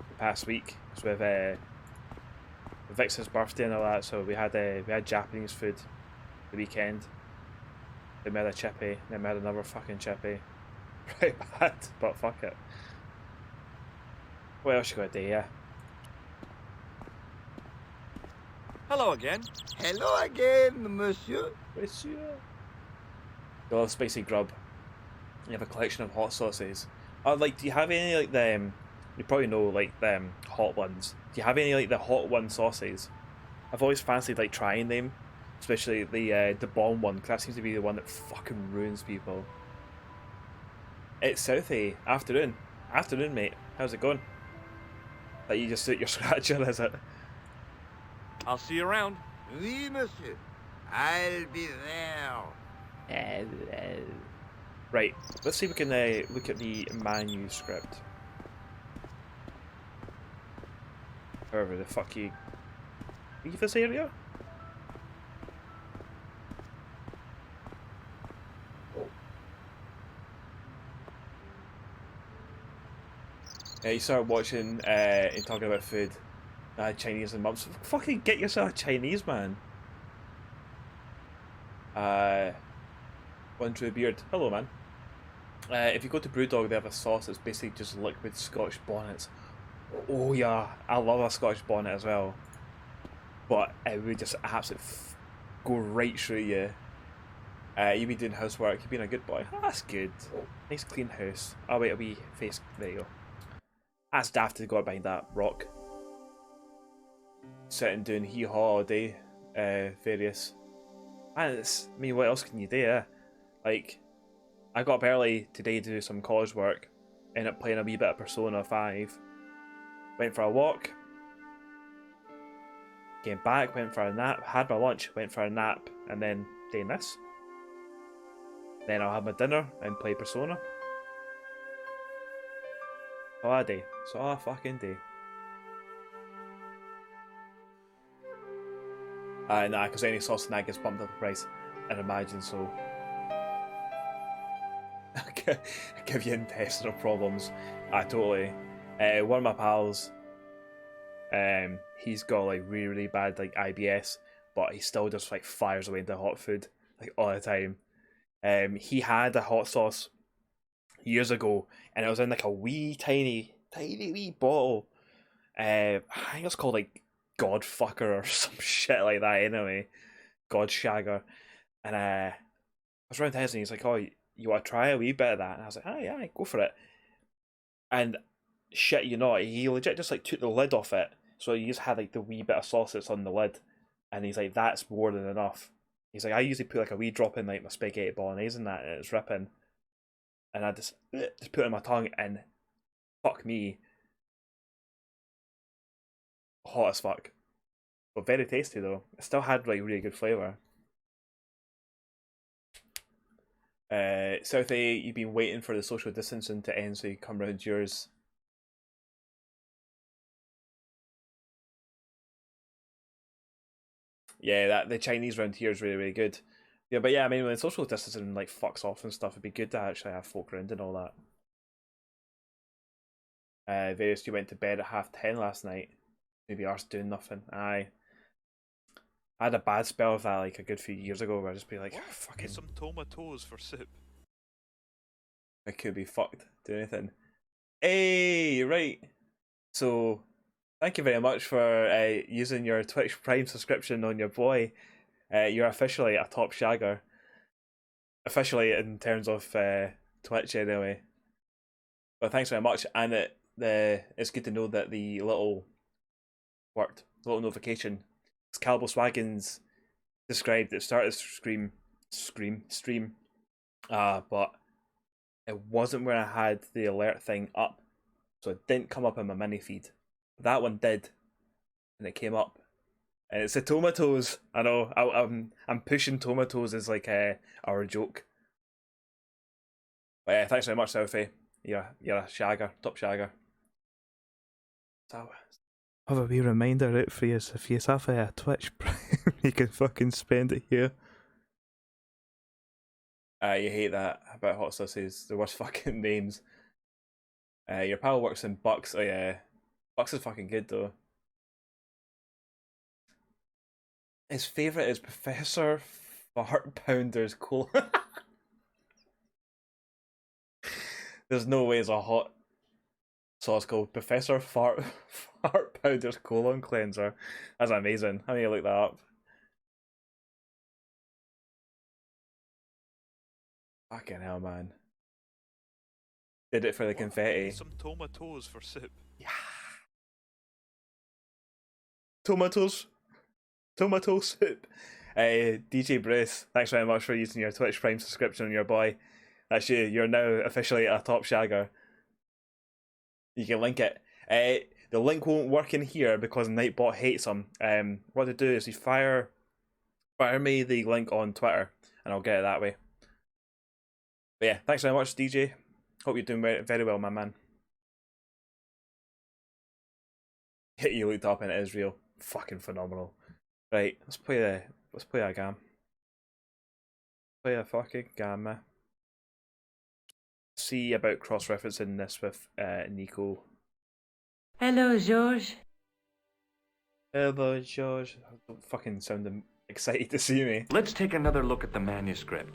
the past week, so with Vix's birthday and all that, so we had Japanese food the weekend. Then we had a chippy, then we had another fucking chippy. Right bad, but fuck it. What else you got to do, yeah? Hello again. Hello again, monsieur. Monsieur. You love spicy grub. You have a collection of hot sauces. Like, do you have any like them? You probably know like them hot ones. Do you have any like the hot one sauces? I've always fancied like trying them, especially the bomb one, because that seems to be the one that fucking ruins people. It's Southie. Afternoon, mate. How's it going? That you just sit your scratcher, is it? I'll see you around. Oui, monsieur. I'll be there. Right. Let's see if we can look at the manuscript. However the fuck you leave this area? Yeah, you started watching and talking about food. Chinese and mums. Fucking get yourself a Chinese, man. One True Beard. Hello, man. If you go to Brewdog, they have a sauce that's basically just liquid Scotch bonnets. Oh yeah, I love a Scotch bonnet as well. But it would just absolutely go right through you. You've been doing housework, you've been a good boy. Oh, that's good. Nice clean house. Oh wait, a wee face. There you go. That's daft to go behind that rock. Sitting doing hee-haw all day. Various. And it's, I mean, what else can you do, eh? Like, I got up early today to do some college work. Ended up playing a wee bit of Persona 5. Went for a walk. Came back, went for a nap, had my lunch, went for a nap, and then doing this. Then I'll have my dinner and play Persona. So a day. So a fucking day. Nah, because any sauce and that gets bumped up the price. I'd imagine so. Give you intestinal problems. Totally. One of my pals, he's got like really bad like IBS, but he still just like fires away into hot food like all the time. He had a hot sauce years ago, and it was in like a wee tiny wee bottle. I think it's called like Godfucker or some shit like that. Anyway, Godshagger, and I was around his, and he's like, "Oh, you want to try a wee bit of that?" And I was like, "Ah, yeah, go for it." And shit, you know, he legit just like took the lid off it, so he just had like the wee bit of sauce that's on the lid, and he's like, "That's more than enough." He's like, "I usually put like a wee drop in like my spaghetti bolognese and that, and it's ripping." And I just put it in my tongue, and fuck me, hot as fuck, but very tasty though. It still had like really good flavour. Southie, you've been waiting for the social distancing to end so you come round yours. Yeah, the Chinese round here is really, really good. Yeah, but yeah, I mean, when social distancing like fucks off and stuff, it'd be good to actually have folk around and all that. Various you went to bed at 10:30 last night. Maybe ours doing nothing. I had a bad spell of that like a good few years ago where I just be like, fucking some tomatoes for soup. I could be fucked. Do anything. Hey, right. So, thank you very much for using your Twitch Prime subscription on your boy. You're officially a top shagger. Officially in terms of Twitch anyway. But thanks very much, and it's good to know that the little worked, the little notification. Calbo Swaggins described it started stream, but it wasn't where I had the alert thing up, so it didn't come up in my mini feed. That one did, and it came up, and it's the tomatoes. I know I'm pushing tomatoes as like our joke. But yeah, thanks very much, Sophie. You're a shagger, top shagger. So, have a wee reminder out for you if you have a Twitch Prime, you can fucking spend it here. You hate that about hot sauces, the worst fucking names. Your pal works in Bucks. Oh yeah, Bucks is fucking good though. His favourite is Professor Fart Pounder's Cola. There's no way it's a hot sauce called Professor Fart Pounder's Colon Cleanser. That's amazing. How do you look that up? Fucking hell, man. Did it for the confetti. Some tomatoes for soup. Yeah. Tomatoes. Tomato soup. DJ Bruce, thanks very much for using your Twitch Prime subscription on your boy. That's you. You're now officially a top shagger. You can link it. The link won't work in here because Nightbot hates him. What to do is you fire me the link on Twitter and I'll get it that way. But yeah, thanks very much, DJ. Hope you're doing very well, my man. You looked up and it is real. Fucking phenomenal. Right, let's play a game. Play a fucking game. See about cross-referencing this with Nico. Hello, George. Hello, George. Don't fucking sound excited to see me. Let's take another look at the manuscript.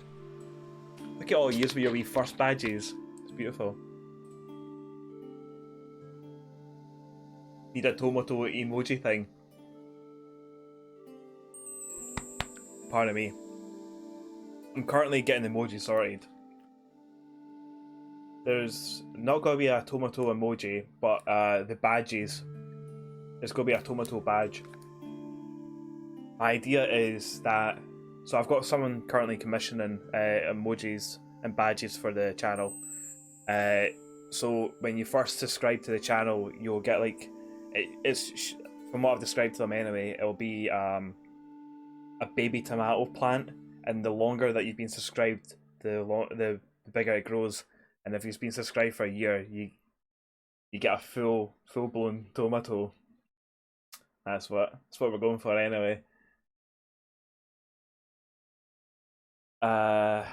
Look at all you with your wee first badges. It's beautiful. Need a tomato emoji thing. Pardon me. I'm currently getting emojis sorted. There's not going to be a tomato emoji, but the badges, there's going to be a tomato badge. My idea is that, so I've got someone currently commissioning emojis and badges for the channel. So when you first subscribe to the channel, you'll get like, it's from what I've described to them anyway, it'll be a baby tomato plant, and the longer that you've been subscribed, the bigger it grows. And if you've been subscribed for a year, you get a full blown tomato. That's what we're going for anyway. A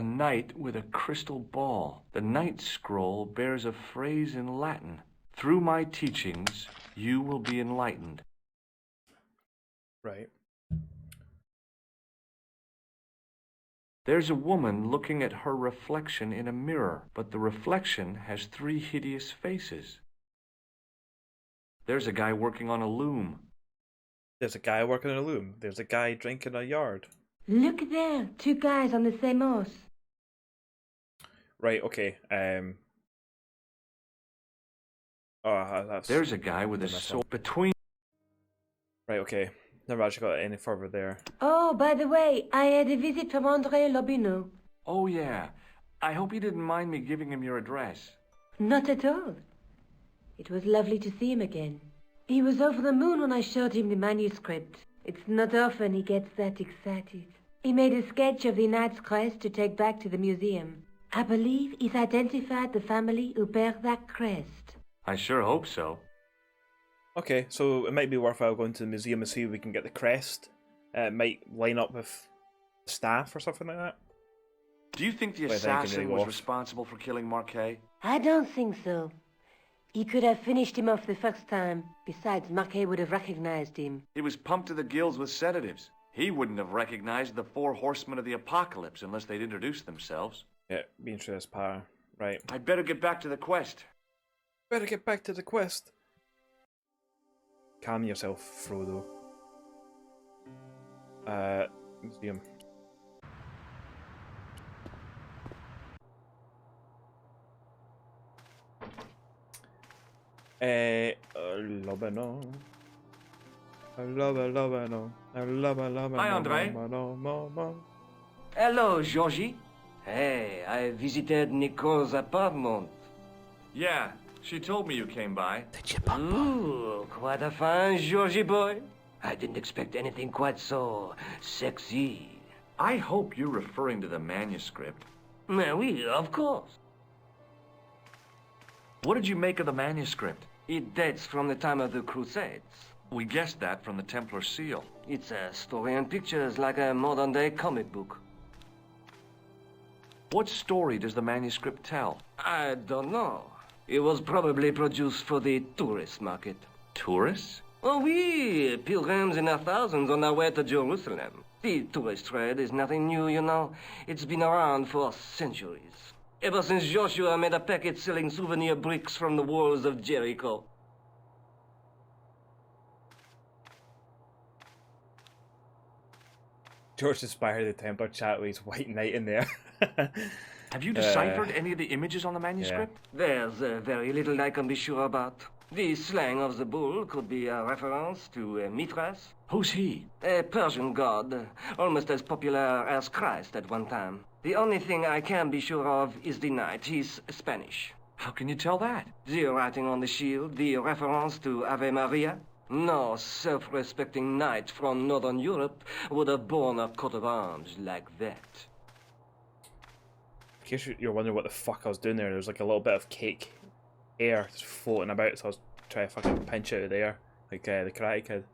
knight with a crystal ball. The knight scroll bears a phrase in Latin. Through my teachings, you will be enlightened. Right. There's a woman looking at her reflection in a mirror, but the reflection has 3 hideous faces. There's a guy working on a loom. There's a guy working on a loom. There's a guy drinking a yard. Look there, 2 guys on the same horse. Right, okay. That's... There's a guy with a sword between... Right, okay. Never actually got any further there. Oh, by the way, I had a visit from André Lobineau. Oh, yeah. I hope you didn't mind me giving him your address. Not at all. It was lovely to see him again. He was over the moon when I showed him the manuscript. It's not often he gets that excited. He made a sketch of the knight's crest to take back to the museum. I believe he's identified the family who bear that crest. I sure hope so. Okay, so it might be worthwhile going to the museum and see if we can get the crest. It might line up with staff or something like that. Do you think the Wait, then I can assassin go was off. responsible for killing Marquet? I don't think so. He could have finished him off the first time. Besides, Marquet would have recognized him. He was pumped to the gills with sedatives. He wouldn't have recognized the 4 horsemen of the apocalypse unless they'd introduced themselves. Yeah, being through this power. Right. I'd better get back to the quest. Better get back to the quest. Calm yourself, Frodo. Museum. Lobano. Lobano. Lobano. Hi, Andre. Hello, Georgie. Hey, I visited Nico's apartment. Yeah, she told me you came by. Ooh, quite a fine Georgie boy. I didn't expect anything quite so sexy. I hope you're referring to the manuscript. Oui, of course. What did you make of the manuscript? It dates from the time of the Crusades. We guessed that from the Templar seal. It's a story and pictures like a modern-day comic book. What story does the manuscript tell? I don't know. It was probably produced for the tourist market. Tourists? Oh, oui, pilgrims in their thousands on their way to Jerusalem. The tourist trade is nothing new, you know. It's been around for centuries. Ever since Joshua made a packet selling souvenir bricks from the walls of Jericho. George inspired the Templar chat with his white knight in there. Have you deciphered any of the images on the manuscript? There's very little I can be sure about. The slang of the bull could be a reference to Mithras. Who's he? A Persian god, almost as popular as Christ at one time. The only thing I can be sure of is the knight. He's Spanish. How can you tell that? The writing on the shield, the reference to Ave Maria. No self-respecting knight from Northern Europe would have borne a coat of arms like that. In case you're wondering what the fuck I was doing there, there's like a little bit of cake air just floating about, so I was trying to fucking pinch out of the air, like the Karate Kid.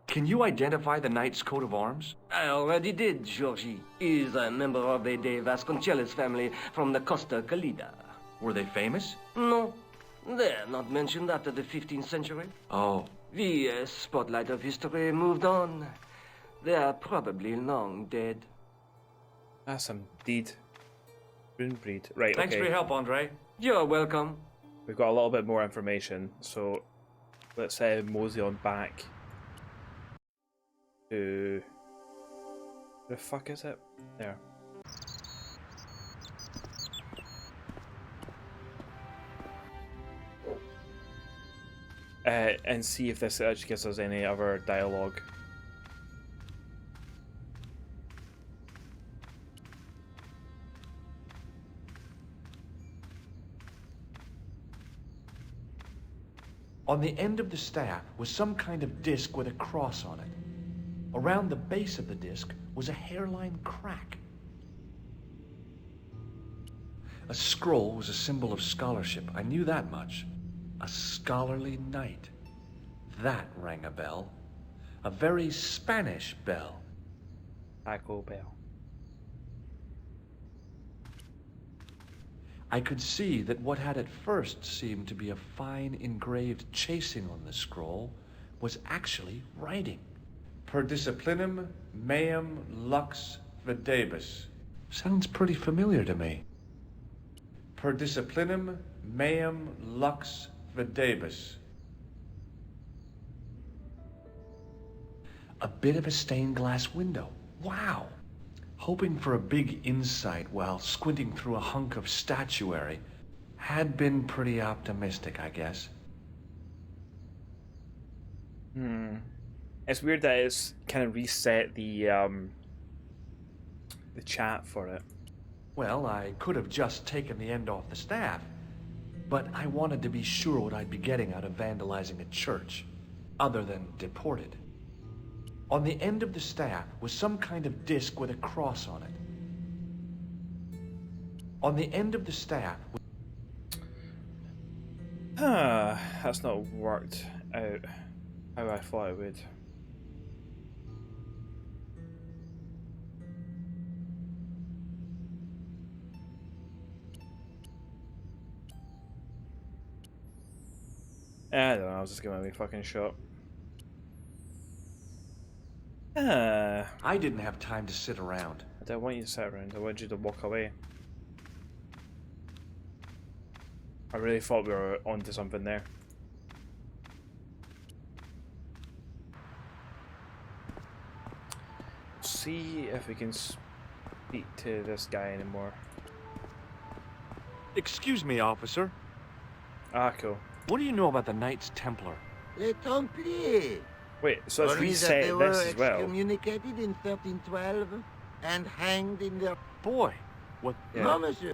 Can you identify the knight's coat of arms? I already did, Georgie. He's a member of the De Vasconcelos family from the Costa Calida. Were they famous? No, they're not mentioned after the 15th century. Oh. The spotlight of history moved on. They're probably long dead. That's some deed. Breed. Right, Thanks for your help, Andre. You're welcome. We've got a little bit more information, so let's mosey on back to... Where the fuck is it? There. And see if this actually gives us any other dialogue. On the end of the staff was some kind of disc with a cross on it. Around the base of the disc was a hairline crack. A scroll was a symbol of scholarship. I knew that much. A scholarly knight. That rang a bell. A very Spanish bell. Taco Bell. I could see that what had at first seemed to be a fine engraved chasing on the scroll was actually writing. Per disciplinum meum lux videbus. Sounds pretty familiar to me. Per disciplinum meum lux videbus. A bit of a stained glass window. Wow! Hoping for a big insight while squinting through a hunk of statuary had been pretty optimistic, I guess. It's weird that it's kind of reset the chat for it. Well, I could have just taken the end off the staff, but I wanted to be sure what I'd be getting out of vandalizing a church, other than deported. On the end of the staff was some kind of disc with a cross on it. On the end of the staff... That's not worked. out how I thought it would. I don't know, I was just giving it a fucking shot. I didn't have time to sit around. I don't want you to sit around, I want you to walk away. I really thought we were onto something there. See if we can speak to this guy anymore. Excuse me, officer. Ah, cool. What do you know about the Knights Templar? Les Templiers. Wait, so it's Only that reset they were this as well? excommunicated in 1312 and hanged in their... Boy, what... Yeah. No, monsieur.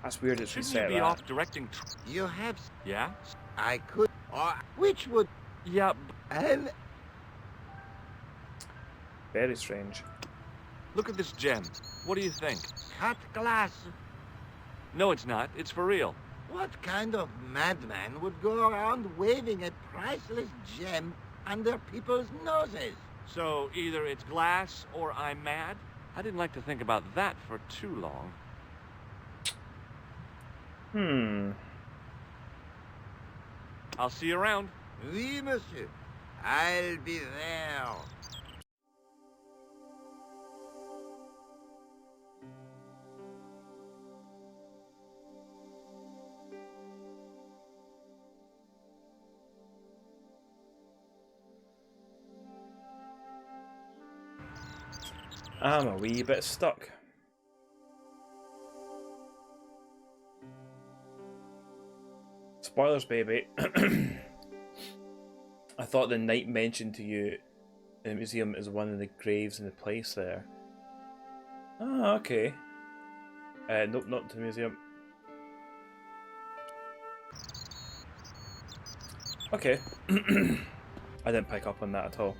That's weird, it's Shouldn't reset you be that. off directing... You have... Yeah? I could... Or which would... Yeah, And... Very strange. look at this gem. What do you think? Cut glass. No, it's not. It's for real. What kind of madman would go around waving a priceless gem under people's noses? So either it's glass or I'm mad? I didn't like to think about that for too long. I'll see you around. Oui, monsieur. I'll be there. I'm a wee bit stuck. Spoilers, baby. I thought the knight mentioned to you in the museum is one of the graves in the place there. Ah, okay. Nope, not to the museum. Okay. I didn't pick up on that at all.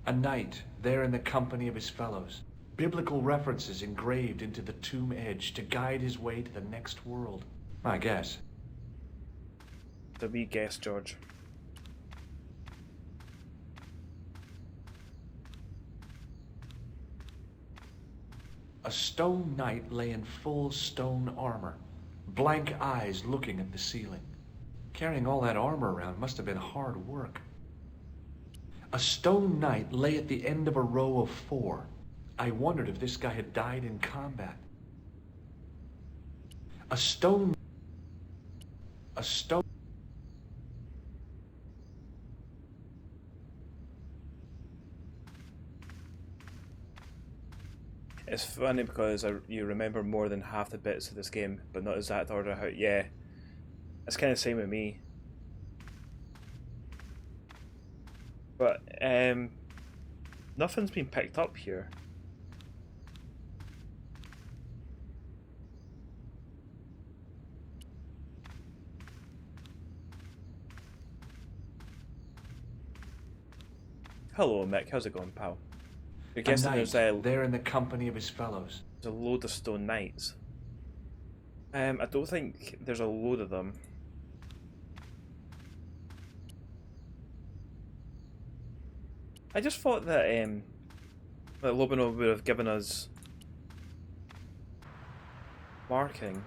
A knight, there in the company of his fellows. Biblical references engraved into the tomb edge to guide his way to the next world. I guess. The wee guess, George. A stone knight lay in full stone armor, blank eyes looking at the ceiling. Carrying all that armor around must have been hard work. A stone knight lay at the end of a row of 4. I wondered if this guy had died in combat. A stone... It's funny because you remember more than half the bits of this game, but not exact order. How? Yeah, it's kind of the same with me. But nothing's been picked up here. Hello, Mick. How's it going, pal? You're guessing there's there in the company of his fellows. There's a load of stone knights. I don't think there's a load of them. I just thought that Lobino would have given us marking.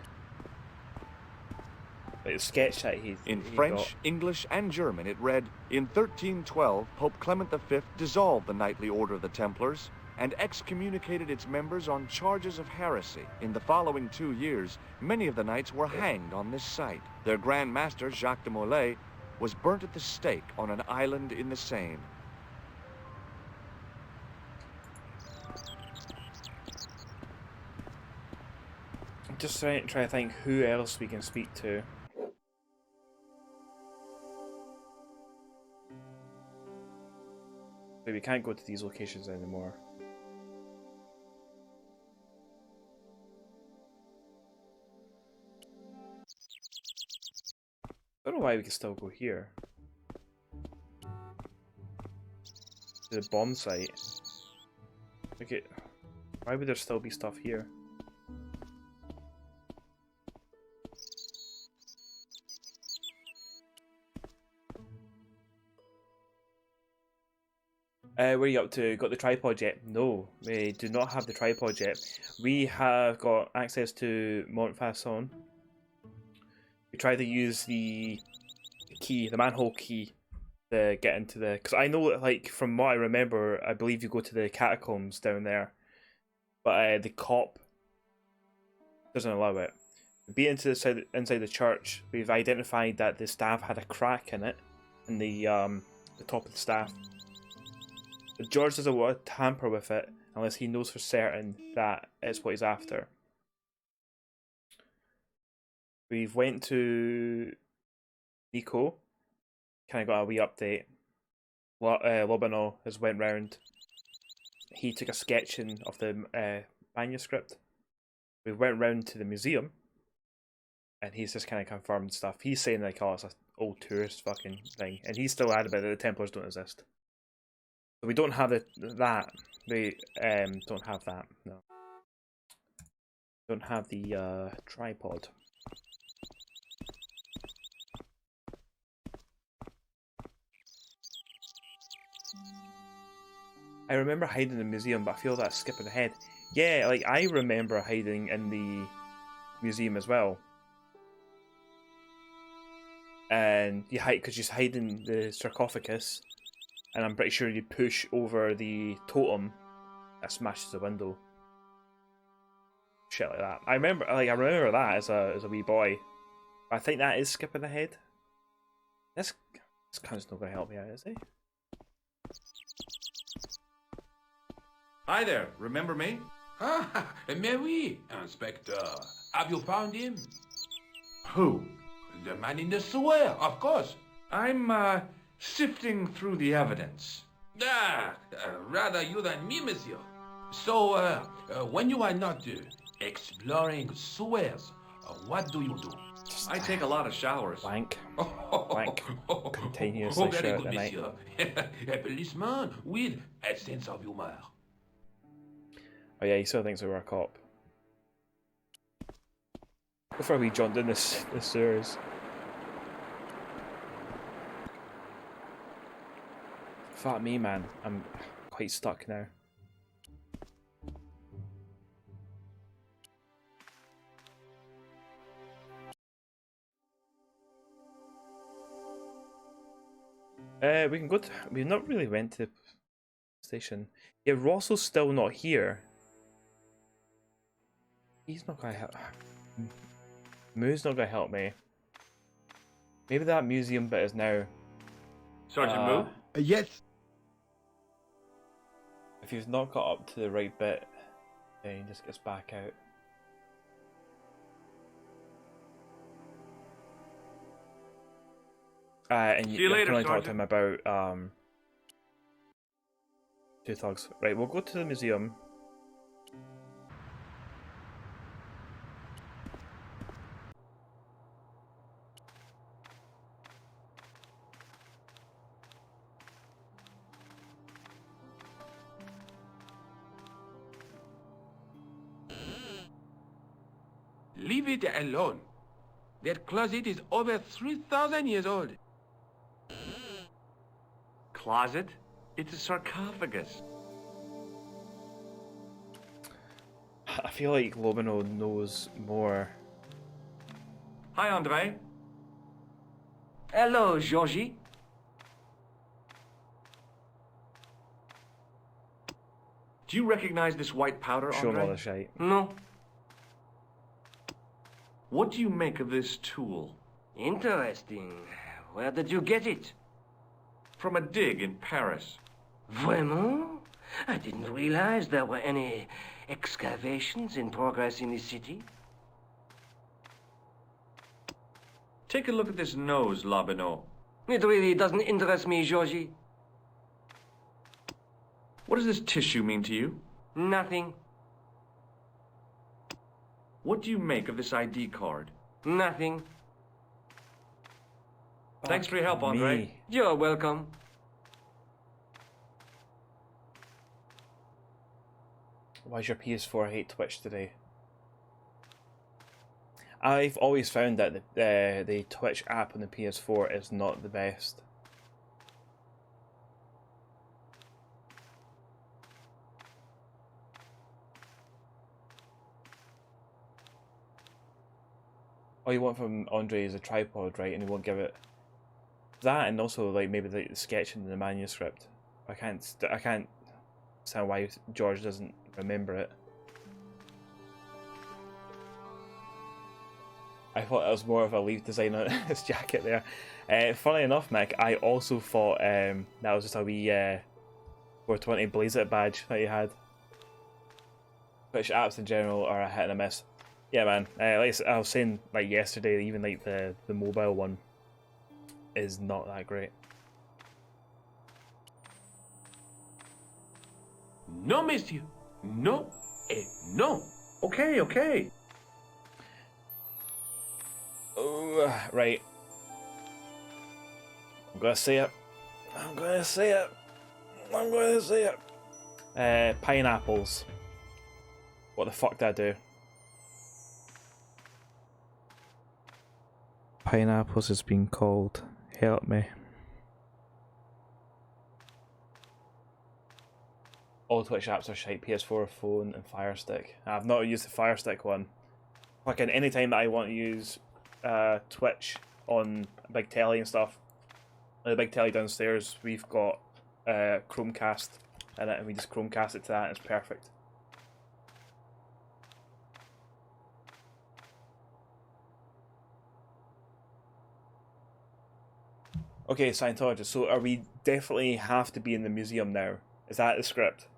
Like the sketch that he French, got. English, and German, it read, "In 1312, Pope Clement V dissolved the knightly order of the Templars and excommunicated its members on charges of heresy. In the following 2 years, many of the knights were hanged on this site. Their Grand Master, Jacques de Molay, was burnt at the stake on an island in the Seine." I'm just trying to think who else we can speak to. But we can't go to these locations anymore. I don't know why we can still go here. to the bomb site. Okay, why would there still be stuff here? Where are you up to? Got the tripod yet? No, we do not have the tripod yet. We have got access to Montfaucon. We try to use the key, the manhole key, to get into the... Because I know, like, from what I remember, I believe you go to the catacombs down there. But the cop doesn't allow it. Be inside the church, we've identified that the staff had a crack in it, in the top of the staff. But George doesn't want to tamper with it unless he knows for certain that it's what he's after. We've went to Nico, kind of got a wee update. Lobino has went round. He took a sketching of the manuscript. We went round to the museum, and he's just kind of confirmed stuff. He's saying like, oh, it's an old tourist fucking thing, and he's still adamant that the Templars don't exist. So we don't have that. We don't have that. No. Don't have the tripod. I remember hiding in the museum, but I feel that's skipping ahead. Yeah, like I remember hiding in the museum as well. And you hide because you hide in the sarcophagus, and I'm pretty sure you push over the totem that smashes the window. Shit like that. I remember that as a wee boy. But I think that is skipping ahead. This cunt's not going to help me out, is he? Hi there, remember me? Ah, mais oui, Inspector. Have you found him? Who? The man in the sewer, of course. I'm, sifting through the evidence. Rather you than me, monsieur. So, when you are not exploring sewers, what do you do? I take a lot of showers. Wank. Wank. Continuously Oh, very shirt good, at night. monsieur. A policeman with a sense of humor. Oh yeah, he still thinks we were a cop. Before we jumped in the sewers. Fuck me, man. I'm quite stuck now. We can go to... We've not really went to the station. Yeah, Rossal's still not here. He's not gonna help. Moo's not gonna help me. Maybe that museum bit is now... Sergeant Moo? Yes. If he's not got up to the right bit, then he just gets back out. And See you later, can only talk to Sergeant. him about two thugs. Right, we'll go to the museum. Leave it alone. That closet is over 3,000 years old. Closet? It's a sarcophagus. I feel like Lobino knows more. Hi, Andre. Hello, Georgie. Do you recognize this white powder, Show him all Andre? the shite. No. What do you make of this tool? Interesting. Where did you get it? From a dig in Paris. Vraiment? I didn't realize there were any excavations in progress in the city. Take a look at this nose, Lobino. It really doesn't interest me, Georgie. What does this tissue mean to you? Nothing. What do you make of this ID card? Nothing. Thanks for your help, Andre. Me. You're welcome. Why's your PS4 hate Twitch today? I've always found that the Twitch app on the PS4 is not the best. All you want from Andre is a tripod, right? And he won't give it that, and also like maybe like the sketching in the manuscript. I can't understand why George doesn't remember it. I thought that was more of a leaf design on his jacket there. Funny enough, Mick, I also thought that was just a wee 420 Blaze It badge that he had. Which apps in general are a hit and a miss. Yeah, man. Like I was saying, like yesterday, even like the mobile one is not that great. No, monsieur. No, et no. Okay, okay. Oh, right. I'm gonna say it. I'm gonna say it. I'm gonna say it. Pineapples. What the fuck did I do? Pineapples has been called. Help me. All Twitch apps are shite. PS4, phone, and Fire Stick. I've not used the Fire Stick one. Fucking anytime that I want to use Twitch on a big telly and stuff, the big telly downstairs, we've got Chromecast in it, and we just Chromecast it to that, and it's perfect. Okay, Scientologist, so are we definitely have to be in the museum now? Is that the script?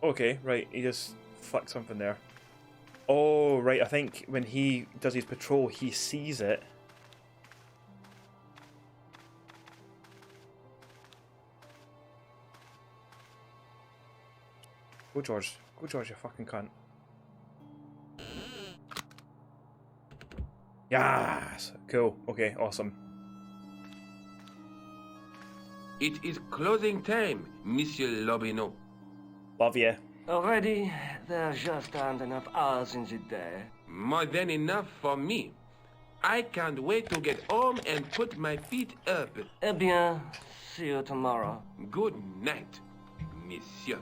Okay, right, he just fucked something there. Oh, right, I think when he does his patrol, he sees it. Go George, you fucking cunt. Yes! Cool, okay, awesome. It is closing time, Monsieur Lobineau. Love you. Already, there just aren't enough hours in the day. More than enough for me. I can't wait to get home and put my feet up. Eh bien, see you tomorrow. Good night, Monsieur.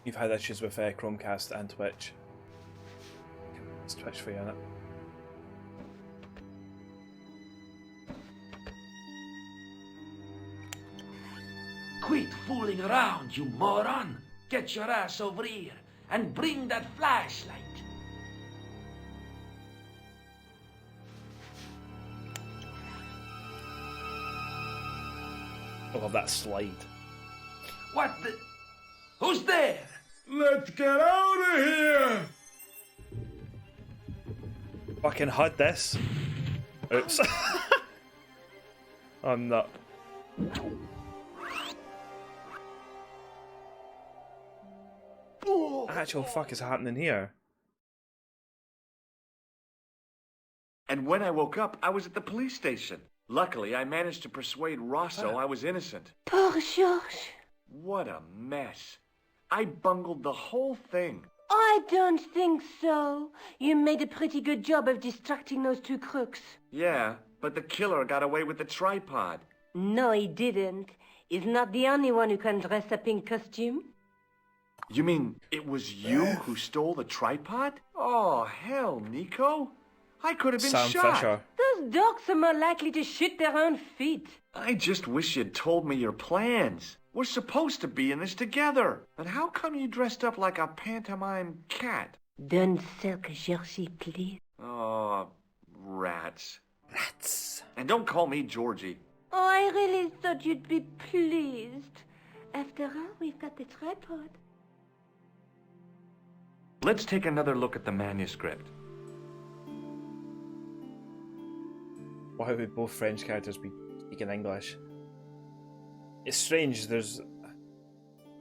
You've had issues with Chromecast and Twitch. It's Twitch for you, innit? Quit fooling around, you moron! Get your ass over here and bring that flashlight. I love that slide. What the? Who's there? Let's get out of here! Fucking HUD this. Oops. I'm not. Actual fuck is happening here? And when I woke up, I was at the police station. Luckily, I managed to persuade Rosso I was innocent. Poor George. What a mess. I bungled the whole thing. I don't think so. You made a pretty good job of distracting those two crooks. Yeah, but the killer got away with the tripod. No, he didn't. He's not the only one who can dress up in costume. You mean it was you who stole the tripod? Oh, hell, Nico. I could have been Sam shot. Fisher. Those dogs are more likely to shoot their own feet. I just wish you'd told me your plans. We're supposed to be in this together. And how come you dressed up like a pantomime cat? Don't sulk, Georgie, please. Oh, rats. Rats. And don't call me Georgie. Oh, I really thought you'd be pleased. After all, we've got the tripod. Let's take another look at the manuscript. Why would both French characters be speaking English? It's strange, there's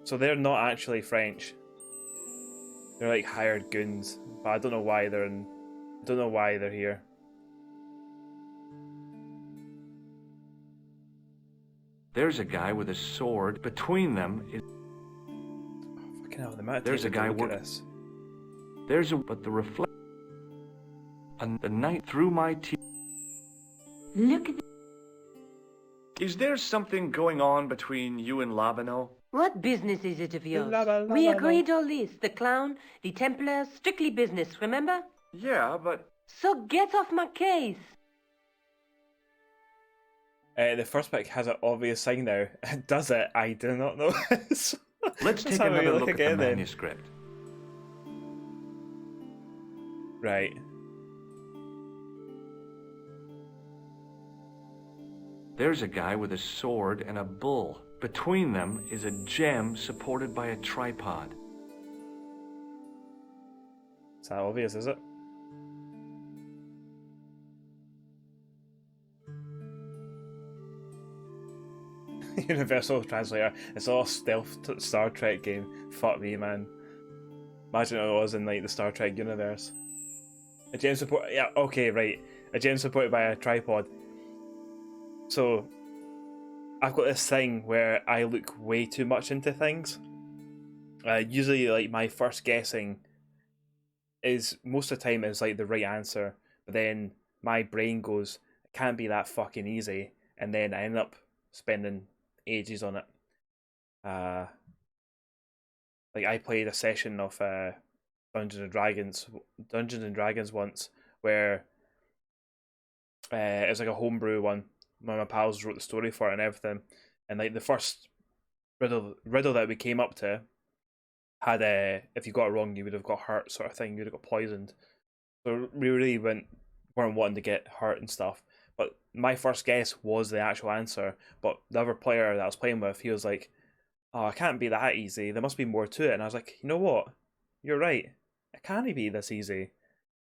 So they're not actually French. They're like hired goons, but I don't know why they're in. I don't know why they're here. There's a guy with a sword. Between them is... Fucking hell, the amount of There's a guy look at this. There's a... But the reflect... And the night through my teeth... Look at... Is there something going on between you and Labano? What business is it of yours? Labano. We agreed all this. The clown, the Templars, strictly business, remember? Yeah, but... So get off my case. The first pick has an obvious sign now. Does it? I do not know. Let's take another look at the manuscript. Right. There's a guy with a sword and a bull. Between them is a gem supported by a tripod. It's that obvious, is it? Universal Translator. It's all stealth Star Trek game. Fuck me, man. Imagine it was in like the Star Trek universe. A gem support. Yeah, okay, right. A gem supported by a tripod. So, I've got this thing where I look way too much into things. Usually, like my first guessing is most of the time is like the right answer, but then my brain goes, "It can't be that fucking easy," and then I end up spending ages on it. Like I played a session of Dungeons and Dragons once where it was like a homebrew one. One of my pals wrote the story for it and everything, and like the first riddle that we came up to had if you got it wrong you would have got hurt, sort of thing. You would have got poisoned. So we really weren't wanting to get hurt and stuff. But my first guess was the actual answer. But the other player that I was playing with, he was like, "Oh, it can't be that easy. There must be more to it." And I was like, "You know what? You're right. It can't be this easy."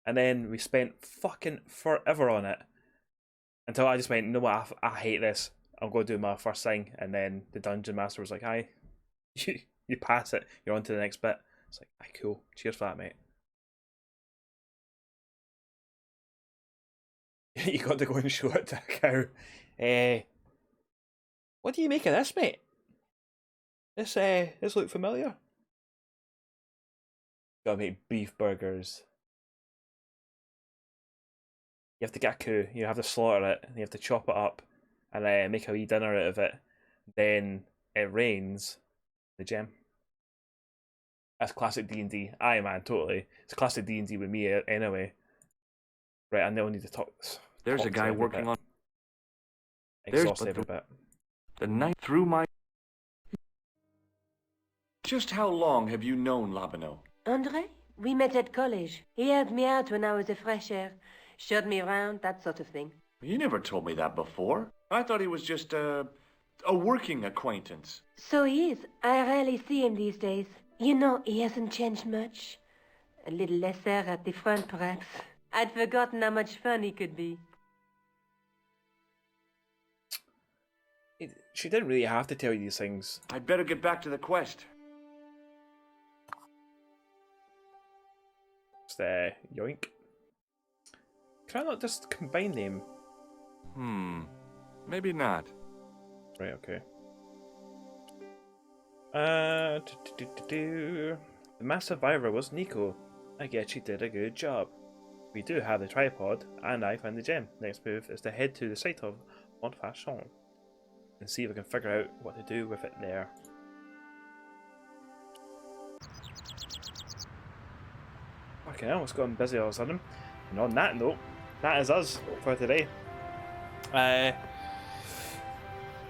And then we spent fucking forever on it. Until I just went, "No, I hate this. I'm going to do my first thing." And then the dungeon master was like, "Hi, you pass it. You're on to the next bit." It's like, "Aye, cool. Cheers for that, mate." You got to go and show it to a cow. What do you make of this, mate? This look familiar. Gotta make beef burgers. You have to get a cow, you have to slaughter it, and you have to chop it up, and make a wee dinner out of it. Then it rains the gem. That's classic D&D. Aye, man, totally. It's classic D&D with me anyway. Right, I now need to talk. There's a guy working on... Exhaust every bit. The night through my... Just how long have you known Labano? Andre? We met at college. He helped me out when I was a fresh air. Showed me around, that sort of thing. You never told me that before. I thought he was just a working acquaintance. So he is. I rarely see him these days. You know, he hasn't changed much. A little lesser at the front, perhaps. I'd forgotten how much fun he could be. She didn't really have to tell you these things. I'd better get back to the quest. Just yoink. Can I not just combine them? Maybe not. Right, okay. The mass survivor was Nico. I guess she did a good job. We do have the tripod, and I found the gem. Next move is to head to the site of Montfaucon and see if we can figure out what to do with it there. Fucking hell, it's gotten busy all of a sudden. And on that note, that is us for today.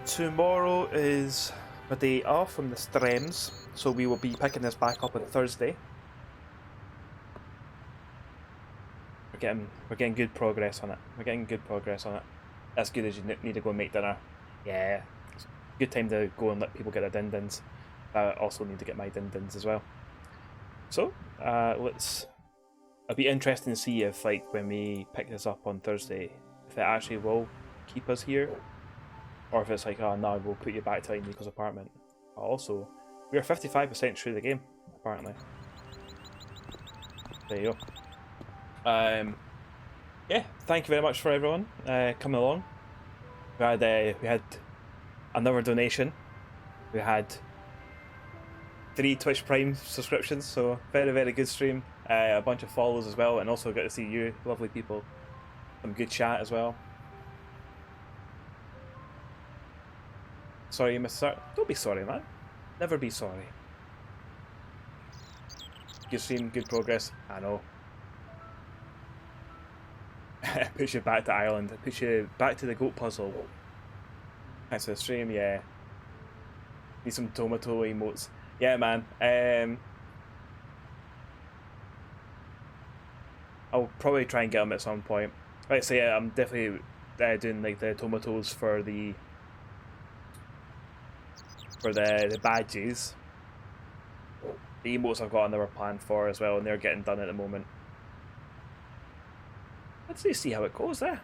Tomorrow is a day off from the streams, so we will be picking this back up on Thursday. We're getting good progress on it. As good as you need to go and make dinner. Yeah, it's a good time to go and let people get their din-dins. I also need to get my din-dins as well. So, it'll be interesting to see if, like, when we pick this up on Thursday, if it actually will keep us here, or if it's like, "Oh no, we'll put you back to Nico's apartment." Also, We are 55% through the game, apparently. There you go. Yeah, thank you very much for everyone coming along. We had another donation. We had 3 Twitch Prime subscriptions, so very, very good stream. A bunch of follows as well, and also got to see you, lovely people. Some good chat as well. Sorry you missed out. Don't be sorry, man. Never be sorry. Good stream, good progress. I know. Puts you back to Ireland. Puts you back to the goat puzzle. Thanks for the stream, yeah. Need some tomato emotes. Yeah, man. I'll probably try and get them at some point. Like I say, I'm definitely doing like the tomatoes for the badges. The emotes I've got another plan for as well, and they're getting done at the moment. Let's see how it goes there.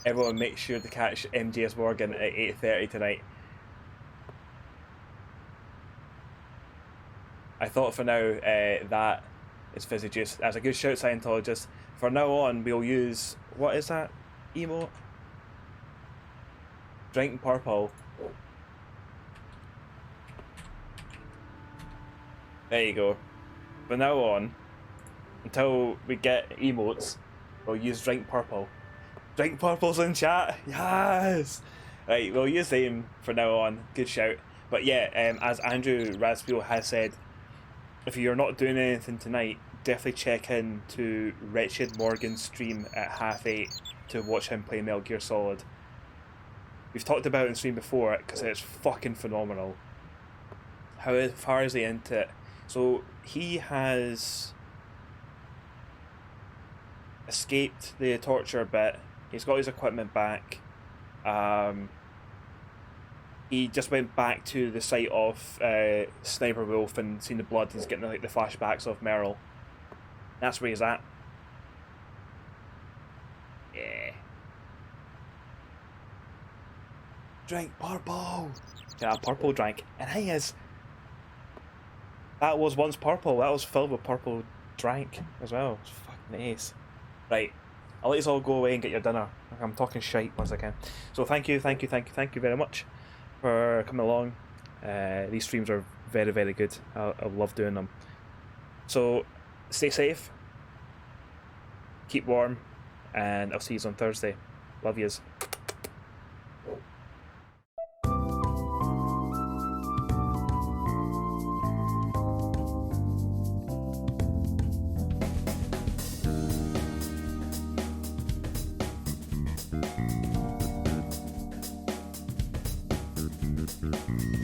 Everyone make sure to catch MJS Morgan at 8:30 tonight. I thought for now that is Fizzy Juice. That's a good shout, Scientologist. For now on, we'll use... What is that emote? Drink Purple. There you go. From now on, until we get emotes, we'll use Drink Purple. Drink Purple's in chat! Yes! Right, we'll use them from now on. Good shout. But yeah, as Andrew Raspiel has said, if you're not doing anything tonight, definitely check in to Wretched Morgan's stream at 8:30 to watch him play Metal Gear Solid. We've talked about it in stream before because it's fucking phenomenal. How far is he into it? So he has escaped the torture bit. He's got his equipment back. He just went back to the site of Sniper Wolf and seen the blood. He's getting like the flashbacks of Merrill. That's where he's at. Yeah. Drink purple. Yeah, purple drink. And he is. That was once purple. That was filled with purple drink as well. It's fucking ace. Right. I'll let you all go away and get your dinner. I'm talking shite once again. So thank you very much for coming along. These streams are very, very good. I love doing them. So stay safe, keep warm, and I'll see you on Thursday. Love yous. Thank you.